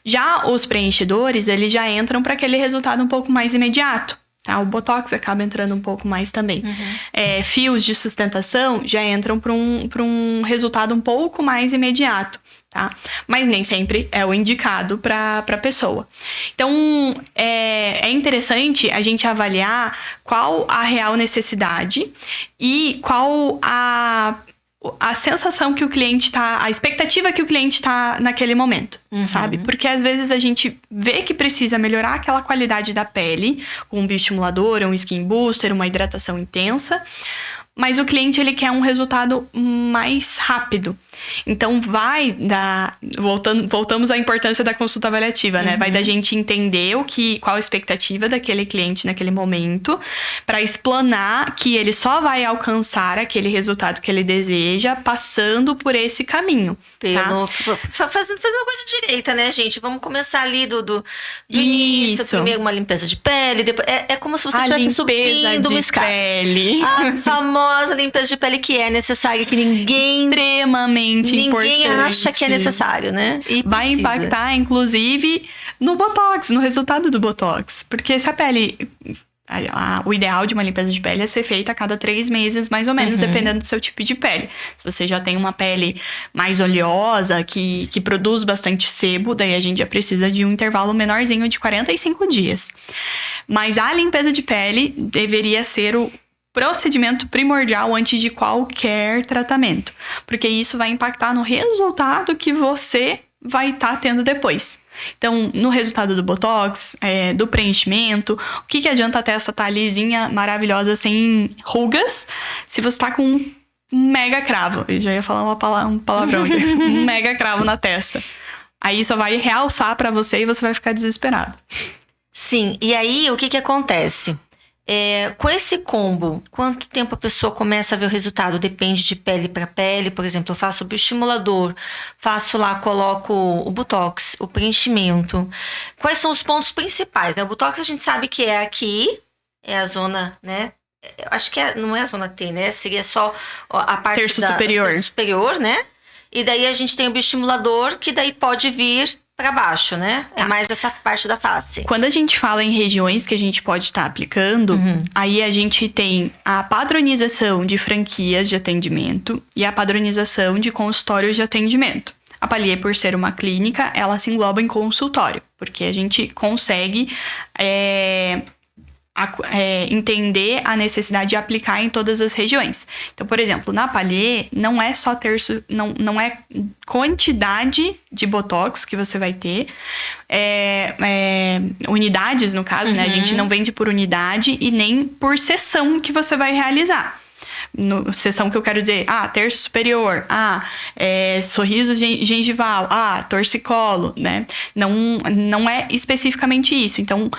Já os preenchedores, eles já entram para aquele resultado um pouco mais imediato. Tá? O Botox acaba entrando um pouco mais também. Fios de sustentação já entram para um resultado um pouco mais imediato. Tá? Mas nem sempre é o indicado para a pessoa. Então, é interessante a gente avaliar qual a real necessidade e qual a sensação que o cliente tá, a expectativa que o cliente tá naquele momento, sabe? Porque às vezes a gente vê que precisa melhorar aquela qualidade da pele com um bioestimulador, um skin booster, uma hidratação intensa, mas o cliente ele quer um resultado mais rápido. Então voltamos à importância da consulta avaliativa, né? Vai da gente entender qual a expectativa daquele cliente naquele momento, para explanar que ele só vai alcançar aquele resultado que ele deseja passando por esse caminho. Fazendo a coisa direita, né, gente? Vamos começar ali do início, primeiro uma limpeza de pele, depois é como se você estivesse subindo uma escada. A famosa limpeza de pele que é necessária, que ninguém importante. Acha que é necessário, né? E vai impactar, inclusive, no Botox, no resultado do Botox. Porque se a pele... O ideal de uma limpeza de pele é ser feita a cada 3 meses, mais ou menos, dependendo do seu tipo de pele. Se você já tem uma pele mais oleosa, que produz bastante sebo, daí a gente já precisa de um intervalo menorzinho de 45 dias. Mas a limpeza de pele deveria ser o procedimento primordial antes de qualquer tratamento, porque isso vai impactar no resultado que você vai estar tendo depois. Então, no resultado do Botox, do preenchimento, o que adianta a testa estar lisinha, maravilhosa, sem rugas, se você está com um mega cravo? Eu já ia falar um palavrão aqui. Um mega cravo na testa. Aí só vai realçar para você e você vai ficar desesperado. Sim, e aí o que acontece? Com esse combo, quanto tempo a pessoa começa a ver o resultado? Depende de pele para pele. Por exemplo, eu faço o bioestimulador, coloco o Botox, o preenchimento. Quais são os pontos principais, né? O Botox a gente sabe que é aqui, é a zona, né? Eu acho que não é a zona T, né? Seria só a parte terço superior, né? E daí a gente tem o bioestimulador, que daí pode vir para baixo, né? É mais essa parte da face. Quando a gente fala em regiões que a gente pode estar aplicando, aí a gente tem a padronização de franquias de atendimento e a padronização de consultórios de atendimento. A Palier, por ser uma clínica, ela se engloba em consultório, porque a gente consegue entender a necessidade de aplicar em todas as regiões. Então, por exemplo, na Palier, não é só terço, não é quantidade de Botox que você vai ter, unidades, no caso, né? A gente não vende por unidade e nem por sessão que você vai realizar. Sessão que eu quero dizer, terço superior, sorriso gengival, torcicolo, né? Não é especificamente isso. Então,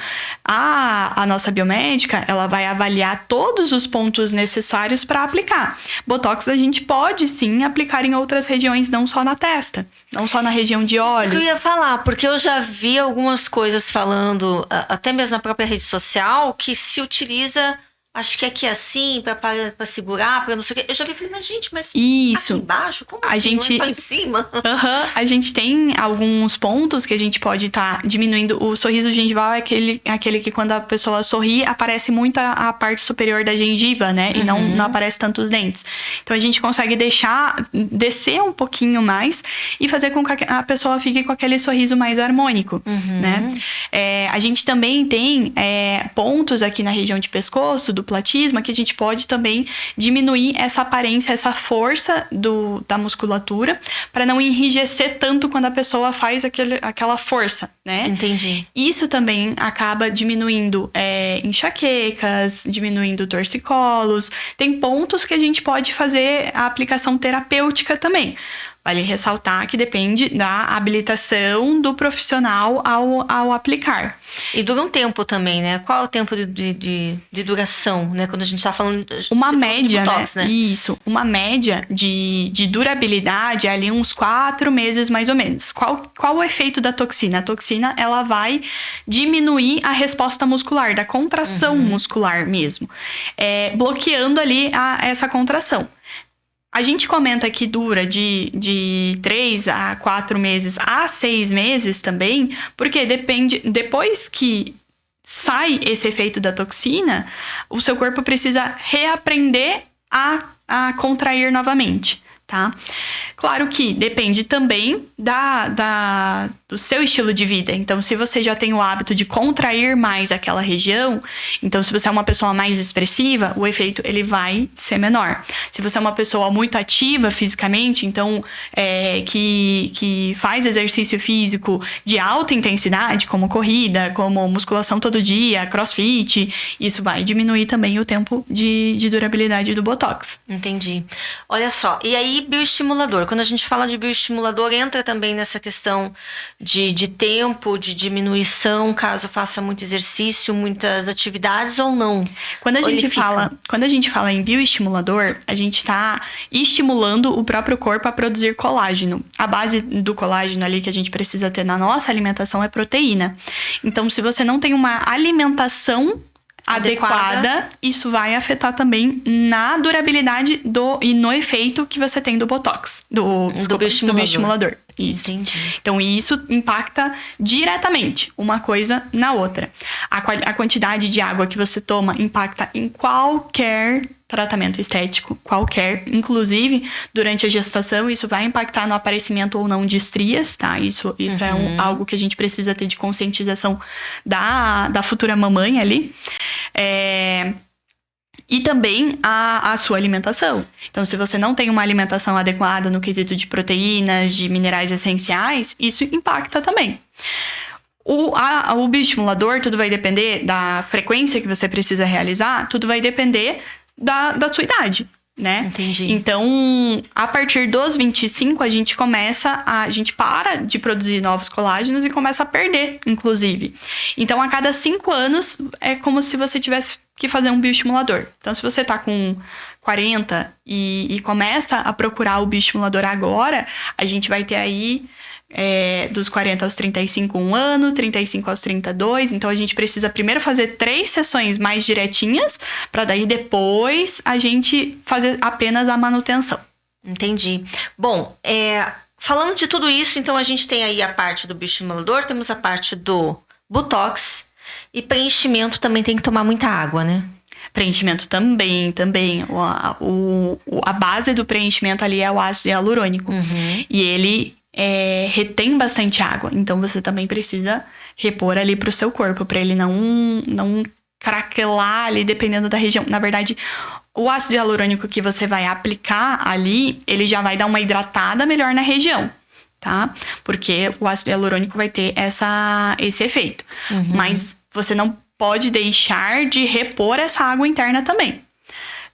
a nossa biomédica, ela vai avaliar todos os pontos necessários para aplicar. Botox a gente pode, sim, aplicar em outras regiões, não só na testa, não só na região de olhos. Eu ia falar, porque eu já vi algumas coisas falando, até mesmo na própria rede social, que se utiliza... Acho que aqui é assim, para segurar, para não sei o quê. Eu já vi e falei, mas gente, isso. Aqui embaixo? Como assim? Não é só em cima? A gente tem alguns pontos que a gente pode estar diminuindo. O sorriso gengival é aquele que quando a pessoa sorri, aparece muito a parte superior da gengiva, né? E não aparece tanto os dentes. Então, a gente consegue descer um pouquinho mais e fazer com que a pessoa fique com aquele sorriso mais harmônico, né? A gente também tem pontos aqui na região de pescoço, do platisma, que a gente pode também diminuir essa aparência, essa força da musculatura, para não enrijecer tanto quando a pessoa faz aquela força, né? Entendi. Isso também acaba diminuindo enxaquecas, diminuindo torcicolos. Tem pontos que a gente pode fazer a aplicação terapêutica também. Vale ressaltar que depende da habilitação do profissional ao aplicar. E dura um tempo também, né? Qual é o tempo de duração, né? Quando a gente está falando... Uma média, de Botox, né? Isso. Uma média de durabilidade é ali uns 4 meses, mais ou menos. Qual o efeito da toxina? A toxina, ela vai diminuir a resposta muscular, da contração muscular mesmo. Bloqueando ali essa contração. A gente comenta que dura de 3 a 4 meses a 6 meses também, porque depende, depois que sai esse efeito da toxina, o seu corpo precisa reaprender a contrair novamente. tá? Claro que depende também do seu estilo de vida. Então, se você já tem o hábito de contrair mais aquela região, então se você é uma pessoa mais expressiva, o efeito ele vai ser menor. Se você é uma pessoa muito ativa fisicamente, então que faz exercício físico de alta intensidade, como corrida, como musculação todo dia, crossfit, isso vai diminuir também o tempo de durabilidade do Botox. Entendi. Olha só, e aí bioestimulador, quando a gente fala de bioestimulador, entra também nessa questão de tempo, de diminuição, caso faça muito exercício, muitas atividades ou não? Quando a gente fala em bioestimulador, a gente está estimulando o próprio corpo a produzir colágeno. A base do colágeno ali que a gente precisa ter na nossa alimentação é proteína. Então, se você não tem uma alimentação adequada, isso vai afetar também na durabilidade e no efeito que você tem do Botox, do bioestimulador. Isso. Entendi. Então, isso impacta diretamente uma coisa na outra. A quantidade de água que você toma impacta em qualquer tratamento estético, inclusive durante a gestação, isso vai impactar no aparecimento ou não de estrias, tá? Isso é algo que a gente precisa ter de conscientização da futura mamãe ali. E também a sua alimentação. Então, se você não tem uma alimentação adequada no quesito de proteínas, de minerais essenciais, isso impacta também. O bioestimulador, tudo vai depender da frequência que você precisa realizar, tudo vai depender da sua idade, né? Entendi. Então, a partir dos 25, a gente para de produzir novos colágenos e começa a perder, inclusive. Então, a cada 5 anos, é como se você tivesse que fazer um bioestimulador. Então, se você tá com 40 e começa a procurar o bioestimulador agora, a gente vai ter aí dos 40 aos 35, 1 ano, 35 aos 32. Então, a gente precisa primeiro fazer 3 sessões mais direitinhas, para daí depois a gente fazer apenas a manutenção. Entendi. Bom, falando de tudo isso, então a gente tem aí a parte do bioestimulador, temos a parte do Botox e preenchimento também tem que tomar muita água, né? Preenchimento também. A base do preenchimento ali é o ácido hialurônico. E ele retém bastante água. Então, você também precisa repor ali pro seu corpo, para ele não craquelar ali, dependendo da região. Na verdade, o ácido hialurônico que você vai aplicar ali, ele já vai dar uma hidratada melhor na região, tá? Porque o ácido hialurônico vai ter esse efeito. Mas você não pode deixar de repor essa água interna também.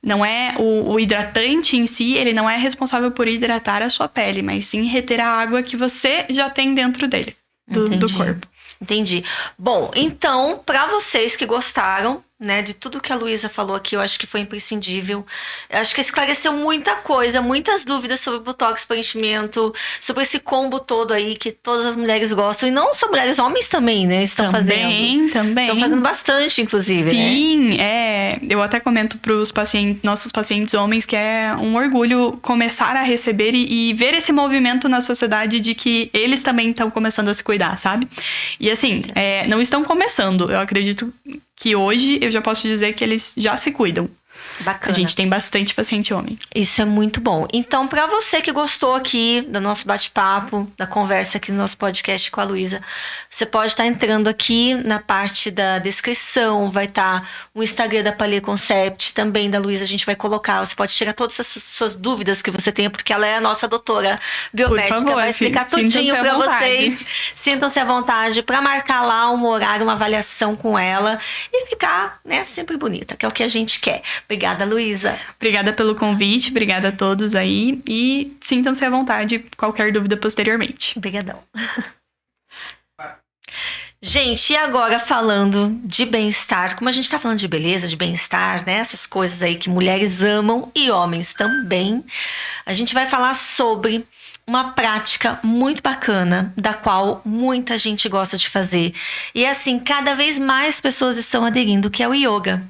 Não é o hidratante em si, ele não é responsável por hidratar a sua pele, mas sim reter a água que você já tem dentro dele, do corpo. Entendi. Bom, então, para vocês que gostaram, né, de tudo que a Luísa falou aqui, eu acho que foi imprescindível. Eu acho que esclareceu muita coisa, muitas dúvidas sobre Botox, preenchimento, sobre esse combo todo aí que todas as mulheres gostam. E não só mulheres, homens também, né, estão fazendo. Também. Estão fazendo bastante, inclusive, Sim, né? Eu até comento para os nossos pacientes homens que é um orgulho começar a receber e ver esse movimento na sociedade de que eles também estão começando a se cuidar, sabe? E assim, não estão começando. Eu acredito que hoje eu já posso dizer que eles já se cuidam. Bacana. A gente tem bastante paciente homem. Isso é muito bom. Então, para você que gostou aqui do nosso bate-papo, da conversa aqui no nosso podcast com a Luísa, você pode estar entrando aqui na parte da descrição, vai estar o Instagram da Palea Concept, também da Luísa, a gente vai colocar. Você pode tirar todas as suas dúvidas que você tenha, porque ela é a nossa doutora biomédica. Por favor, vai explicar tudinho para vocês. Sintam-se à vontade para marcar lá um horário, uma avaliação com ela e ficar, né, sempre bonita, que é o que a gente quer. Obrigada, Luísa. Obrigada pelo convite, obrigada a todos aí e sintam-se à vontade, qualquer dúvida posteriormente. Obrigadão. Gente, e agora falando de bem-estar, como a gente tá falando de beleza, de bem-estar, né? Essas coisas aí que mulheres amam e homens também, a gente vai falar sobre uma prática muito bacana, da qual muita gente gosta de fazer. E assim, cada vez mais pessoas estão aderindo, que é o yoga.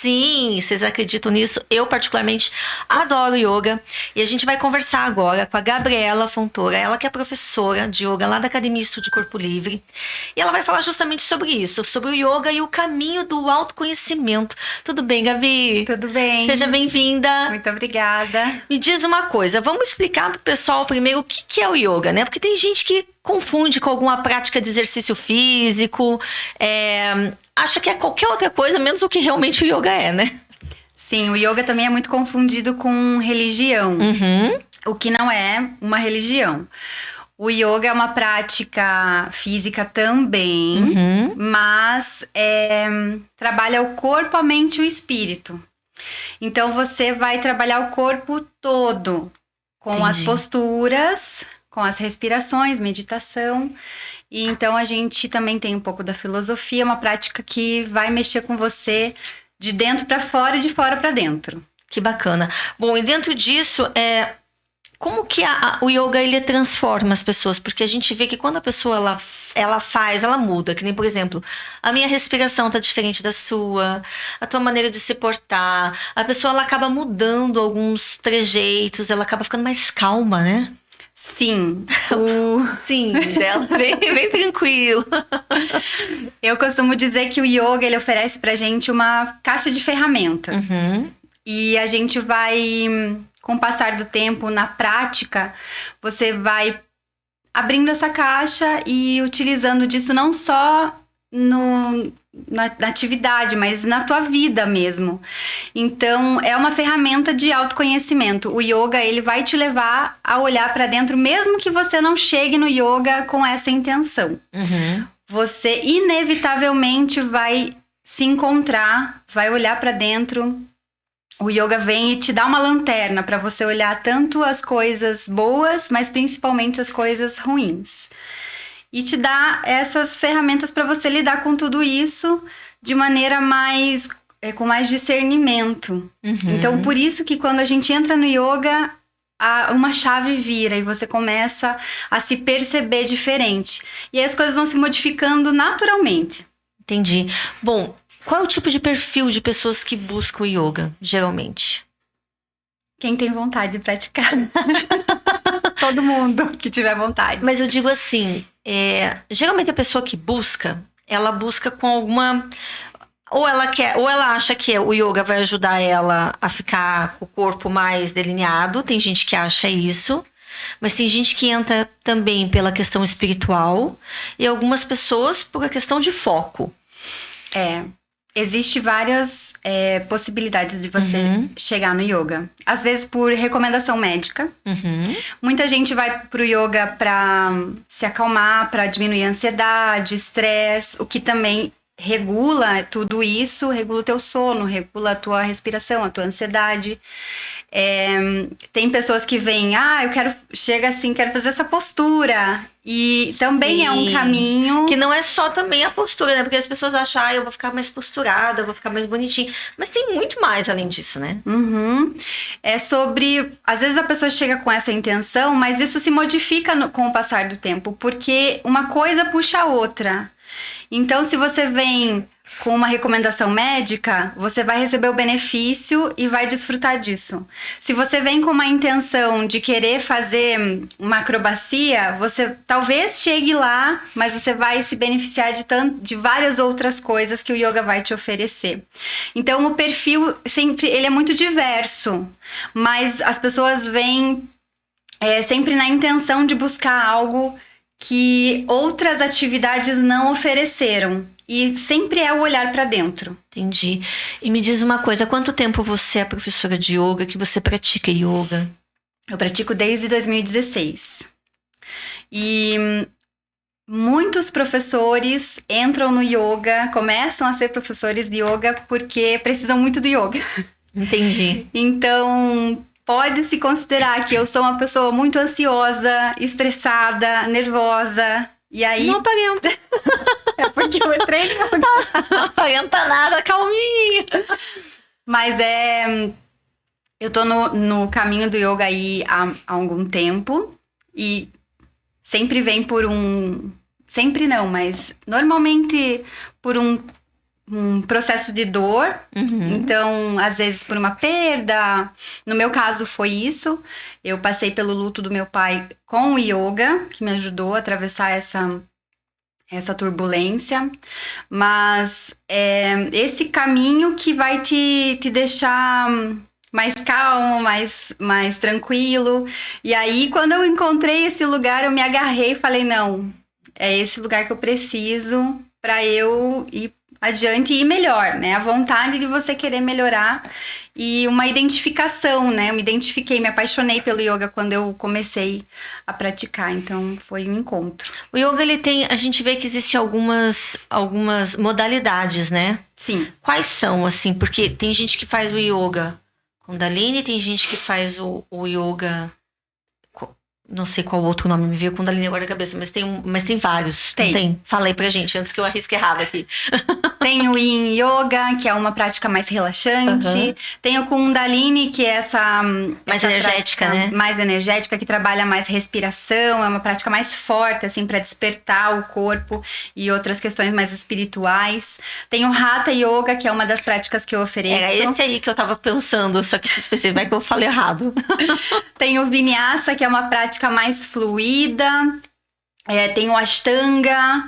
Sim, vocês acreditam nisso? Eu, particularmente, adoro yoga. E a gente vai conversar agora com a Gabriela Fontoura, ela que é professora de yoga lá da Academia Estúdio Corpo Livre. E ela vai falar justamente sobre isso, sobre o yoga e o caminho do autoconhecimento. Tudo bem, Gabi? Tudo bem. Seja bem-vinda. Muito obrigada. Me diz uma coisa, vamos explicar pro pessoal primeiro o que é o yoga, né? Porque tem gente que confunde com alguma prática de exercício físico, acha que é qualquer outra coisa, menos o que realmente o yoga é, né? Sim, o yoga também é muito confundido com religião, o que não é uma religião. O yoga é uma prática física também, mas trabalha o corpo, a mente e o espírito. Então, você vai trabalhar o corpo todo, com as posturas, com as respirações, meditação. E então, a gente também tem um pouco da filosofia, uma prática que vai mexer com você de dentro para fora e de fora para dentro. Que bacana. Bom, e dentro disso, como que o yoga ele transforma as pessoas? Porque a gente vê que quando a pessoa ela muda. Que nem, por exemplo, a minha respiração tá diferente da sua, a tua maneira de se portar. A pessoa ela acaba mudando alguns trejeitos, ela acaba ficando mais calma, né? Sim. Sim, dela bem tranquilo. Eu costumo dizer que o yoga ele oferece pra gente uma caixa de ferramentas. E a gente vai, com o passar do tempo, na prática, você vai abrindo essa caixa e utilizando disso não só na atividade, mas na tua vida mesmo. Então, é uma ferramenta de autoconhecimento. O yoga, ele vai te levar a olhar para dentro, mesmo que você não chegue no yoga com essa intenção. Você, inevitavelmente, vai se encontrar, vai olhar para dentro. O yoga vem e te dá uma lanterna para você olhar tanto as coisas boas, mas principalmente as coisas ruins. E te dá essas ferramentas para você lidar com tudo isso de maneira com mais discernimento. Então, por isso que quando a gente entra no yoga, uma chave vira e você começa a se perceber diferente. E aí as coisas vão se modificando naturalmente. Entendi. Bom, qual é o tipo de perfil de pessoas que buscam o yoga, geralmente? Quem tem vontade de praticar. Todo mundo que tiver vontade. Mas eu digo assim, geralmente a pessoa que busca, ela busca com alguma... Ou ela acha que o yoga vai ajudar ela a ficar com o corpo mais delineado. Tem gente que acha isso. Mas tem gente que entra também pela questão espiritual. E algumas pessoas por a questão de foco. Existem várias possibilidades de você chegar no yoga. Às vezes por recomendação médica. Muita gente vai pro yoga para se acalmar, para diminuir a ansiedade, estresse, o que também regula tudo isso, regula o teu sono, regula a tua respiração, a tua ansiedade. Tem pessoas que vêm, chega assim, quero fazer essa postura. E também é um caminho... Que não é só também a postura, né? Porque as pessoas acham, eu vou ficar mais posturada, vou ficar mais bonitinha. Mas tem muito mais além disso, né? É sobre... Às vezes a pessoa chega com essa intenção, mas isso se modifica com o passar do tempo. Porque uma coisa puxa a outra. Então, se você vem com uma recomendação médica, você vai receber o benefício e vai desfrutar disso. Se você vem com uma intenção de querer fazer uma acrobacia, você talvez chegue lá, mas você vai se beneficiar de várias outras coisas que o yoga vai te oferecer. Então, o perfil sempre ele é muito diverso, mas as pessoas vêm sempre na intenção de buscar algo que outras atividades não ofereceram. E sempre é o olhar para dentro. Entendi. E me diz uma coisa, há quanto tempo você é professora de yoga, que você pratica yoga? Eu pratico desde 2016. E muitos professores entram no yoga, começam a ser professores de yoga porque precisam muito do yoga. Entendi. Então, pode-se considerar que eu sou uma pessoa muito ansiosa, estressada, nervosa. E aí... Não aparenta. É porque eu entrei... Não aparenta nada, calminha. Mas eu tô no caminho do yoga aí há algum tempo. E sempre vem por Sempre não, mas normalmente por um um processo de dor. Então, às vezes por uma perda. No meu caso foi isso. Eu passei pelo luto do meu pai com o yoga, que me ajudou a atravessar essa turbulência. Mas é esse caminho que vai te deixar mais calmo, mais tranquilo. E aí, quando eu encontrei esse lugar, eu me agarrei e falei, não, é esse lugar que eu preciso para eu ir adiante e ir melhor, né? A vontade de você querer melhorar e uma identificação, né? Eu me identifiquei, me apaixonei pelo yoga quando eu comecei a praticar, então foi um encontro. O yoga, ele tem, a gente vê que existem algumas modalidades, né? Sim. Quais são, assim? Porque tem gente que faz o yoga Kundalini, tem gente que faz o yoga... Não sei qual outro nome me veio Kundalini agora na cabeça, mas tem vários. Tem. Fala aí pra gente, antes que eu arrisque errado aqui. Tem o Yin Yoga, que é uma prática mais relaxante. Tem o Kundalini, que é essa energética, né? Mais energética, que trabalha mais respiração. É uma prática mais forte, assim, para despertar o corpo e outras questões mais espirituais. Tem o Hatha Yoga, que é uma das práticas que eu ofereço. É esse aí que eu tava pensando, só que você vai que eu falei errado. Tem o Vinyasa, que é uma prática mais fluida. Tem o Ashtanga.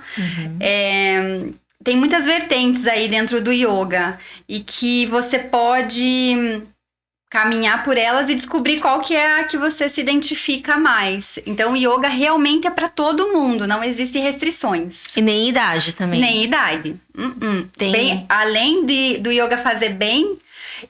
Tem muitas vertentes aí dentro do yoga e que você pode caminhar por elas e descobrir qual que é a que você se identifica mais. Então, o yoga realmente é para todo mundo, não existe restrições. E nem idade também. Nem idade. Além do yoga fazer bem,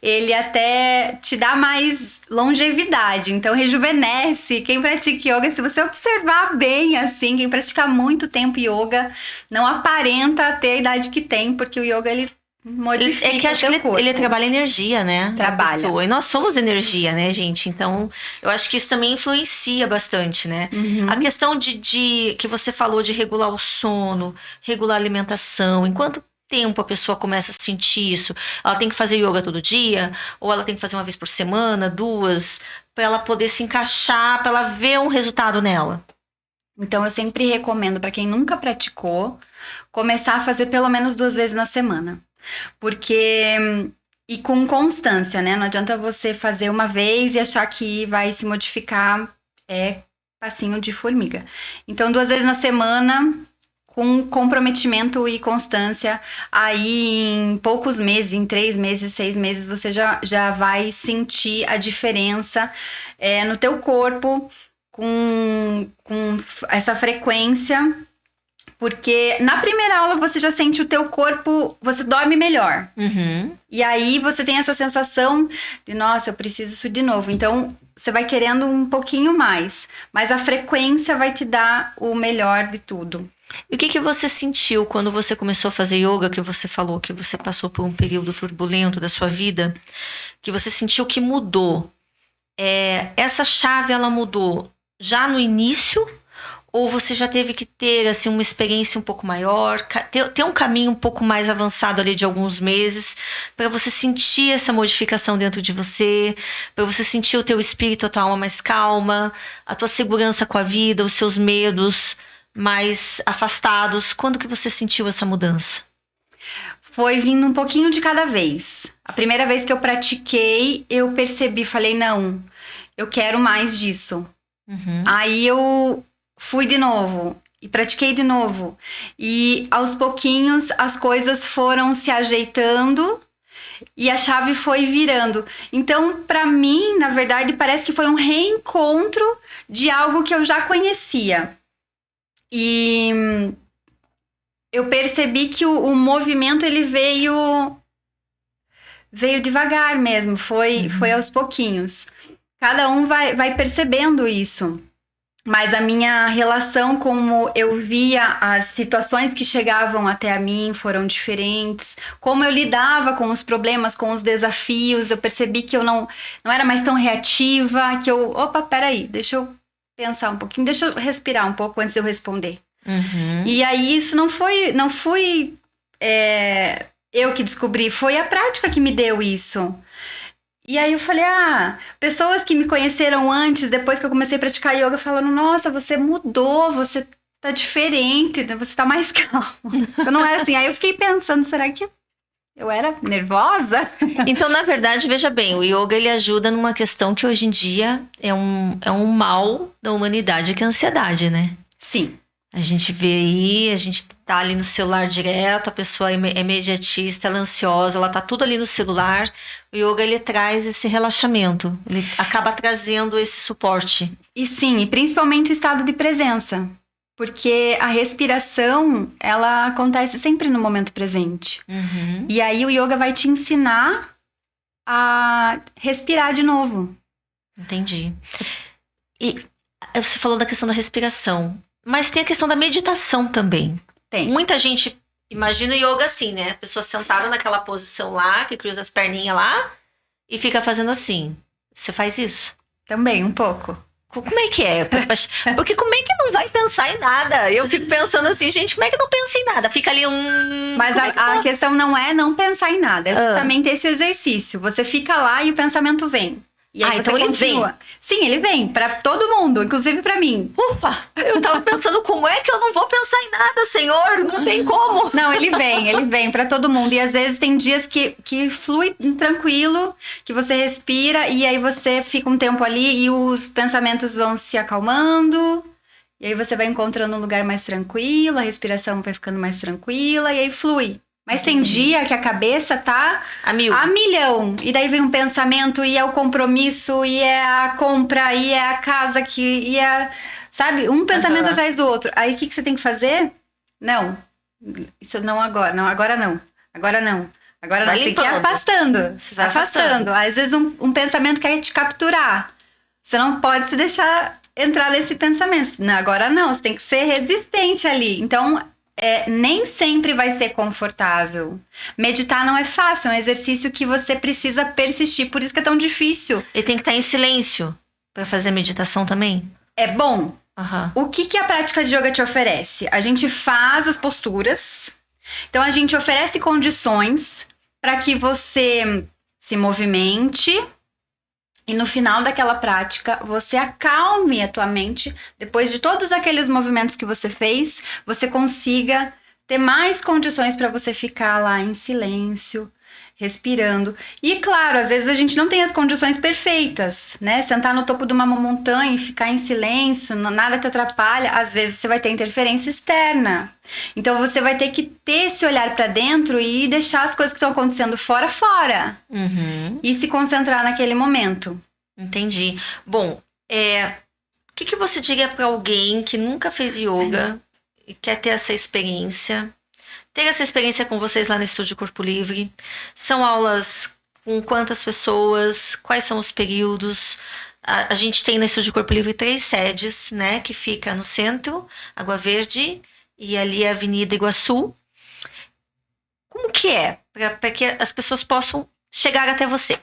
ele até te dá mais longevidade, então rejuvenesce. Quem pratica yoga, se você observar bem, assim, quem pratica muito tempo yoga, não aparenta ter a idade que tem, porque o yoga, ele modifica é que acho que ele trabalha energia, né? Trabalha. E nós somos energia, né, gente? Então, eu acho que isso também influencia bastante, né? A questão de que você falou de regular o sono, regular a alimentação, enquanto tempo a pessoa começa a sentir isso? Ela tem que fazer yoga todo dia? Ou ela tem que fazer uma vez por semana, 2? Para ela poder se encaixar, para ela ver um resultado nela? Então, eu sempre recomendo para quem nunca praticou, começar a fazer pelo menos 2 vezes na semana. Porque... E com constância, né? Não adianta você fazer uma vez e achar que vai se modificar. É passinho de formiga. Então, 2 vezes na semana... com comprometimento e constância, aí em poucos meses, em 3 meses, 6 meses, você já vai sentir a diferença no teu corpo com essa frequência, porque na primeira aula você já sente o teu corpo, você dorme melhor. E aí você tem essa sensação de, nossa, eu preciso isso de novo. Então, você vai querendo um pouquinho mais, mas a frequência vai te dar o melhor de tudo. E o que você sentiu quando você começou a fazer yoga, que você falou que você passou por um período turbulento da sua vida, que você sentiu que mudou? Essa chave, ela mudou já no início? Ou você já teve que ter assim, uma experiência um pouco maior, ter um caminho um pouco mais avançado ali de alguns meses, para você sentir essa modificação dentro de você, para você sentir o teu espírito, a tua alma mais calma, a tua segurança com a vida, os seus medos mais afastados? Quando que você sentiu essa mudança? Foi vindo um pouquinho de cada vez. A primeira vez que eu pratiquei, eu percebi, falei, não, eu quero mais disso. Aí eu fui de novo e pratiquei de novo. E aos pouquinhos as coisas foram se ajeitando e a chave foi virando. Então, para mim, na verdade, parece que foi um reencontro de algo que eu já conhecia. E eu percebi que o movimento, ele veio devagar mesmo, foi aos pouquinhos. Cada um vai percebendo isso. Mas a minha relação, como eu via as situações que chegavam até a mim, foram diferentes. Como eu lidava com os problemas, com os desafios, eu percebi que eu não era mais tão reativa, que eu... Opa, peraí, deixa eu pensar um pouquinho, deixa eu respirar um pouco antes de eu responder. E aí isso não fui eu que descobri, foi a prática que me deu isso. E aí eu falei, pessoas que me conheceram antes, depois que eu comecei a praticar yoga, falando, nossa, você mudou, você tá diferente, você tá mais calma. Eu não era assim. Aí eu fiquei pensando, será que Eu era nervosa. Então, na verdade, veja bem, o yoga ele ajuda numa questão que hoje em dia é um mal da humanidade, que é a ansiedade, né? Sim. A gente vê aí, a gente tá ali no celular direto, a pessoa é imediatista, ela é ansiosa, ela tá tudo ali no celular. O yoga, ele traz esse relaxamento, ele acaba trazendo esse suporte. E sim, e principalmente o estado de presença. Porque a respiração, ela acontece sempre no momento presente. Uhum. E aí o yoga vai te ensinar a respirar de novo. Entendi. E você falou da questão da respiração, mas tem a questão da meditação também. Tem. Muita gente imagina o yoga assim, né? A pessoa sentada naquela posição lá, que cruza as perninhas lá e fica fazendo assim. Você faz isso? Também, um pouco. Como é que é? Porque como é que não vai pensar em nada? Eu fico pensando assim, gente, como é que não pensa em nada? Fica ali Mas a questão não é não pensar em nada, é justamente esse exercício. Você fica lá e o pensamento vem. E aí você então continua. ele vem. Sim, ele vem para todo mundo, inclusive para mim. Opa, eu tava pensando como é que eu não vou pensar em nada, Senhor? Não tem como. Não, ele vem para todo mundo. E às vezes tem dias que flui tranquilo, que você respira e aí você fica um tempo ali e os pensamentos vão se acalmando. E aí você vai encontrando um lugar mais tranquilo, a respiração vai ficando mais tranquila e aí flui. Mas tem dia que a cabeça tá A mil. a milhão. E daí vem um pensamento, e é o compromisso, e é a compra, e é a casa, e é... Sabe? Um pensamento atrás do outro. Aí o que você tem que fazer? Não. Isso não agora. Não, agora não. Agora não. Agora não. Vai Você tem que ir limpando. afastando. Você vai afastando. Às vezes um pensamento quer te capturar. Você não pode se deixar entrar nesse pensamento. Não, agora não. Você tem que ser resistente ali. Então... nem sempre vai ser confortável. Meditar não é fácil, é um exercício que você precisa persistir, por isso que é tão difícil. Ele tem que estar em silêncio para fazer meditação também? É bom. Aham. O que a prática de yoga te oferece? A gente faz as posturas, então a gente oferece condições para que você se movimente e no final daquela prática, você acalme a tua mente. Depois de todos aqueles movimentos que você fez, você consiga ter mais condições para você ficar lá em silêncio, respirando. E claro, às vezes a gente não tem as condições perfeitas, né? Sentar no topo de uma montanha e ficar em silêncio, nada te atrapalha. Às vezes você vai ter interferência externa. Então você vai ter que ter esse olhar para dentro e deixar as coisas que estão acontecendo fora. Uhum. E se concentrar naquele momento. Entendi. Bom, o que você diria para alguém que nunca fez yoga e quer ter essa experiência? Ter essa experiência com vocês lá no Estúdio Corpo Livre. São aulas com quantas pessoas? Quais são os períodos? A gente tem no Estúdio Corpo Livre 3 sedes, né? Que fica no centro, Água Verde, e ali a Avenida Iguaçu. Como que é? Para que as pessoas possam chegar até você.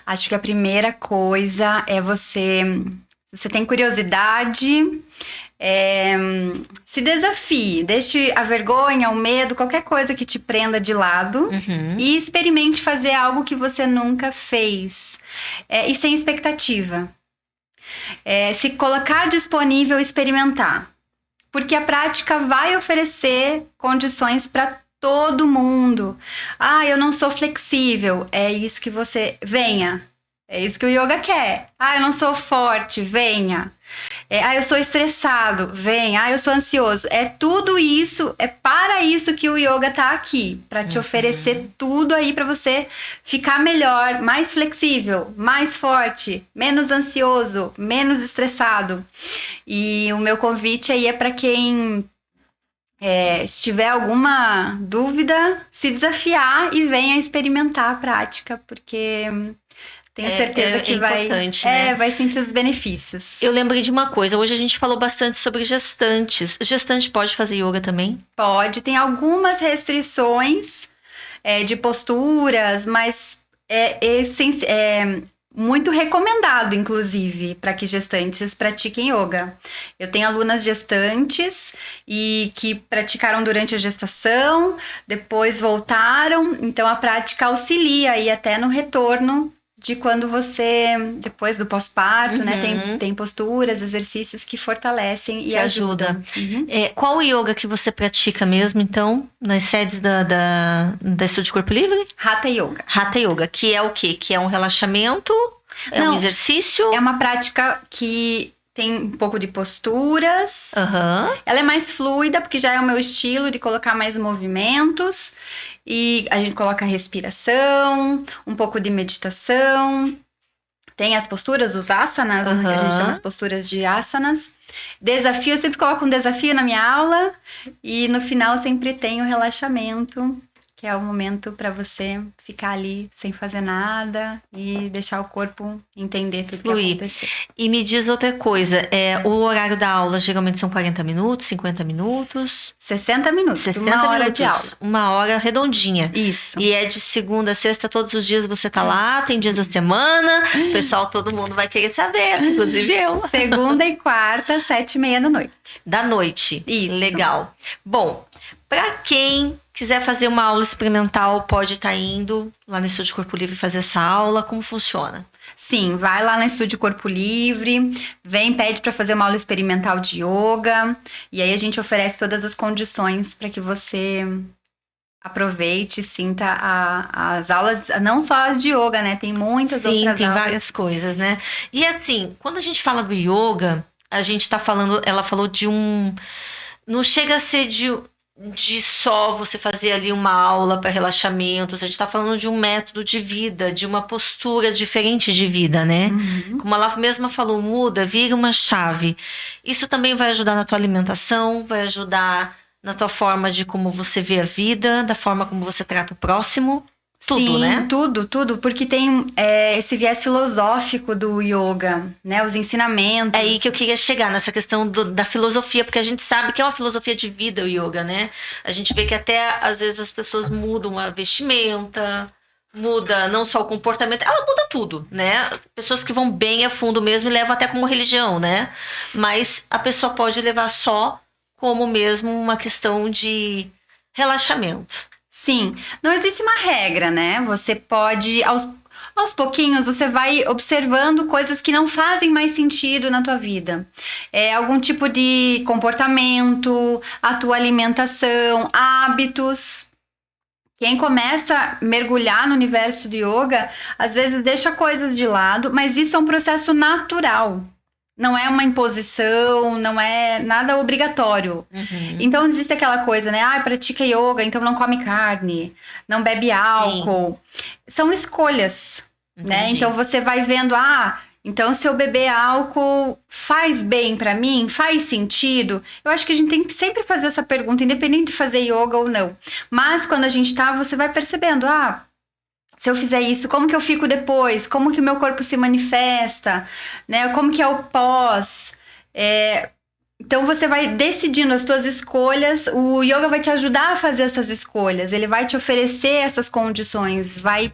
Acho que a primeira coisa é você... Se você tem curiosidade... se desafie, deixe a vergonha, o medo, qualquer coisa que te prenda de lado e experimente fazer algo que você nunca fez e sem expectativa. Se colocar disponível, experimentar, porque a prática vai oferecer condições para todo mundo. Eu não sou flexível, é isso que você... Venha, é isso que o yoga quer. Eu não sou forte, venha. Eu sou estressado, vem. Eu sou ansioso. É tudo isso, é para isso que o yoga tá aqui, para te oferecer tudo aí para você ficar melhor, mais flexível, mais forte, menos ansioso, menos estressado. E o meu convite aí é para quem se tiver alguma dúvida, se desafiar e venha experimentar a prática, porque tenho certeza que vai sentir os benefícios. Eu lembrei de uma coisa. Hoje a gente falou bastante sobre gestantes. Gestante pode fazer yoga também? Pode. Tem algumas restrições de posturas, mas é muito recomendado, inclusive, para que gestantes pratiquem yoga. Eu tenho alunas gestantes e que praticaram durante a gestação, depois voltaram. Então, a prática auxilia aí até no retorno de quando você, depois do pós-parto, né? Tem posturas, exercícios que fortalecem e Que ajudam. Qual o yoga que você pratica mesmo, então, nas sedes da Estúdio Corpo Livre? Hatha Yoga. Hatha Yoga, que é o quê? Que é um relaxamento? É um Não, exercício? É uma prática que tem um pouco de posturas. Aham. Ela é mais fluida, porque já é o meu estilo de colocar mais movimentos. E a gente coloca respiração, um pouco de meditação. Tem as posturas, os asanas, né, que a gente chama as posturas de asanas. Desafio, eu sempre coloco um desafio na minha aula. E no final sempre tem o relaxamento, que é o momento para você ficar ali sem fazer nada e deixar o corpo entender tudo Fluir. que aconteceu. E me diz outra coisa, o horário da aula geralmente são 40 minutos, 50 minutos? 60 minutos, 60 uma hora minutos, de aula. uma hora redondinha. Isso. E é de segunda a sexta, todos os dias você tá lá, tem dias da semana, o pessoal, todo mundo vai querer saber, inclusive eu. Segunda e quarta, 7h30 da noite. Da noite. Isso. Legal. Bom, para quem quiser fazer uma aula experimental, pode estar indo lá no Estúdio Corpo Livre fazer essa aula, como funciona? Sim, vai lá no Estúdio Corpo Livre, vem, pede para fazer uma aula experimental de yoga, e aí a gente oferece todas as condições para que você aproveite, sinta as aulas, não só as de yoga, né? Tem muitas Sim, outras tem aulas. várias coisas, né? E assim, quando a gente fala do yoga, a gente tá falando, ela falou de não chega a ser de só você fazer ali uma aula para relaxamento, a gente está falando de um método de vida, de uma postura diferente de vida, né? Como ela mesma falou, muda, vira uma chave. Isso também vai ajudar na tua alimentação, vai ajudar na tua forma de como você vê a vida, da forma como você trata o próximo. Tudo, Sim, né? tudo, porque tem esse viés filosófico do yoga, né? Os ensinamentos. É aí que eu queria chegar, nessa questão da filosofia, porque a gente sabe que é uma filosofia de vida o yoga, né? A gente vê que até, às vezes, as pessoas mudam a vestimenta, muda não só o comportamento, ela muda tudo, né? Pessoas que vão bem a fundo mesmo e levam até como religião, né? Mas a pessoa pode levar só como mesmo uma questão de relaxamento. Sim, não existe uma regra, né? Você pode, aos pouquinhos, você vai observando coisas que não fazem mais sentido na tua vida. Algum tipo de comportamento, a tua alimentação, hábitos. Quem começa a mergulhar no universo do yoga, às vezes deixa coisas de lado, mas isso é um processo natural. Não é uma imposição, não é nada obrigatório. Então, existe aquela coisa, né? Pratica yoga, então não come carne, não bebe álcool. São escolhas, né? Então, você vai vendo, então se eu beber álcool faz bem pra mim? Faz sentido? Eu acho que a gente tem que sempre fazer essa pergunta, independente de fazer yoga ou não. Mas, quando a gente você vai percebendo, se eu fizer isso, como que eu fico depois? Como que o meu corpo se manifesta? Né? Como que é o pós? Então, você vai decidindo as suas escolhas. O yoga vai te ajudar a fazer essas escolhas. Ele vai te oferecer essas condições. Vai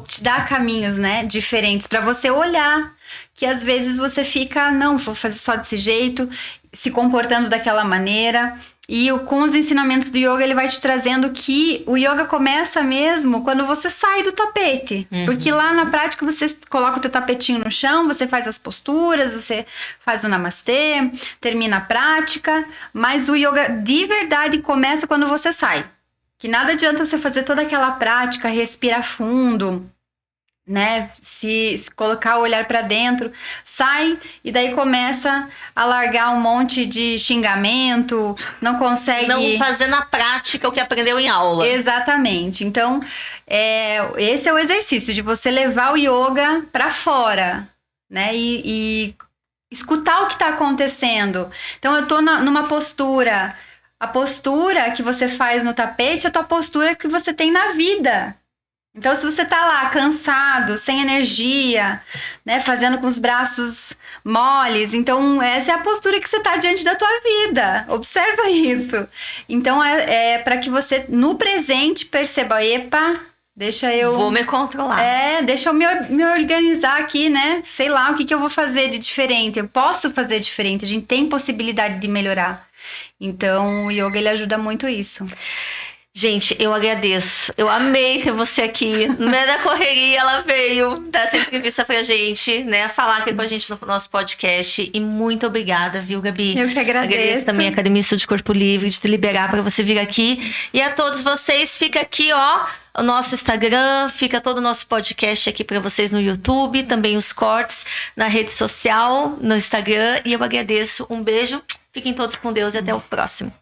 te dar caminhos, né, diferentes para você olhar. Que às vezes você fica, não, vou fazer só desse jeito, se comportando daquela maneira. E com os ensinamentos do yoga, ele vai te trazendo que o yoga começa mesmo quando você sai do tapete. Porque lá na prática você coloca o teu tapetinho no chão, você faz as posturas, você faz o namastê, termina a prática. Mas o yoga de verdade começa quando você sai. Que nada adianta você fazer toda aquela prática, respirar fundo, né? Se colocar o olhar para dentro, sai e daí começa a largar um monte de xingamento, não consegue... Não fazer na prática o que aprendeu em aula. Exatamente. Então, esse é o exercício de você levar o yoga para fora, né? E escutar o que está acontecendo. Então, eu tô numa postura. A postura que você faz no tapete é a tua postura que você tem na vida. Então, se você tá lá cansado, sem energia, né, fazendo com os braços moles, então essa é a postura que você tá diante da tua vida. Observa isso. Então, para que você, no presente, perceba, deixa eu... Vou me controlar. Deixa eu me organizar aqui, né? Sei lá, o que eu vou fazer de diferente. Eu posso fazer diferente, a gente tem possibilidade de melhorar. Então, o yoga, ele ajuda muito isso. Gente, eu agradeço. Eu amei ter você aqui. No meio da correria, ela veio dar essa entrevista pra gente, né? Falar aqui com a gente no nosso podcast. E muito obrigada, viu, Gabi? Eu que agradeço. Agradeço também a Academia Estúdio Corpo Livre de te liberar para você vir aqui. E a todos vocês, fica aqui, ó, o nosso Instagram, fica todo o nosso podcast aqui para vocês no YouTube, também os cortes na rede social, no Instagram. E eu agradeço. Um beijo. Fiquem todos com Deus e até o próximo.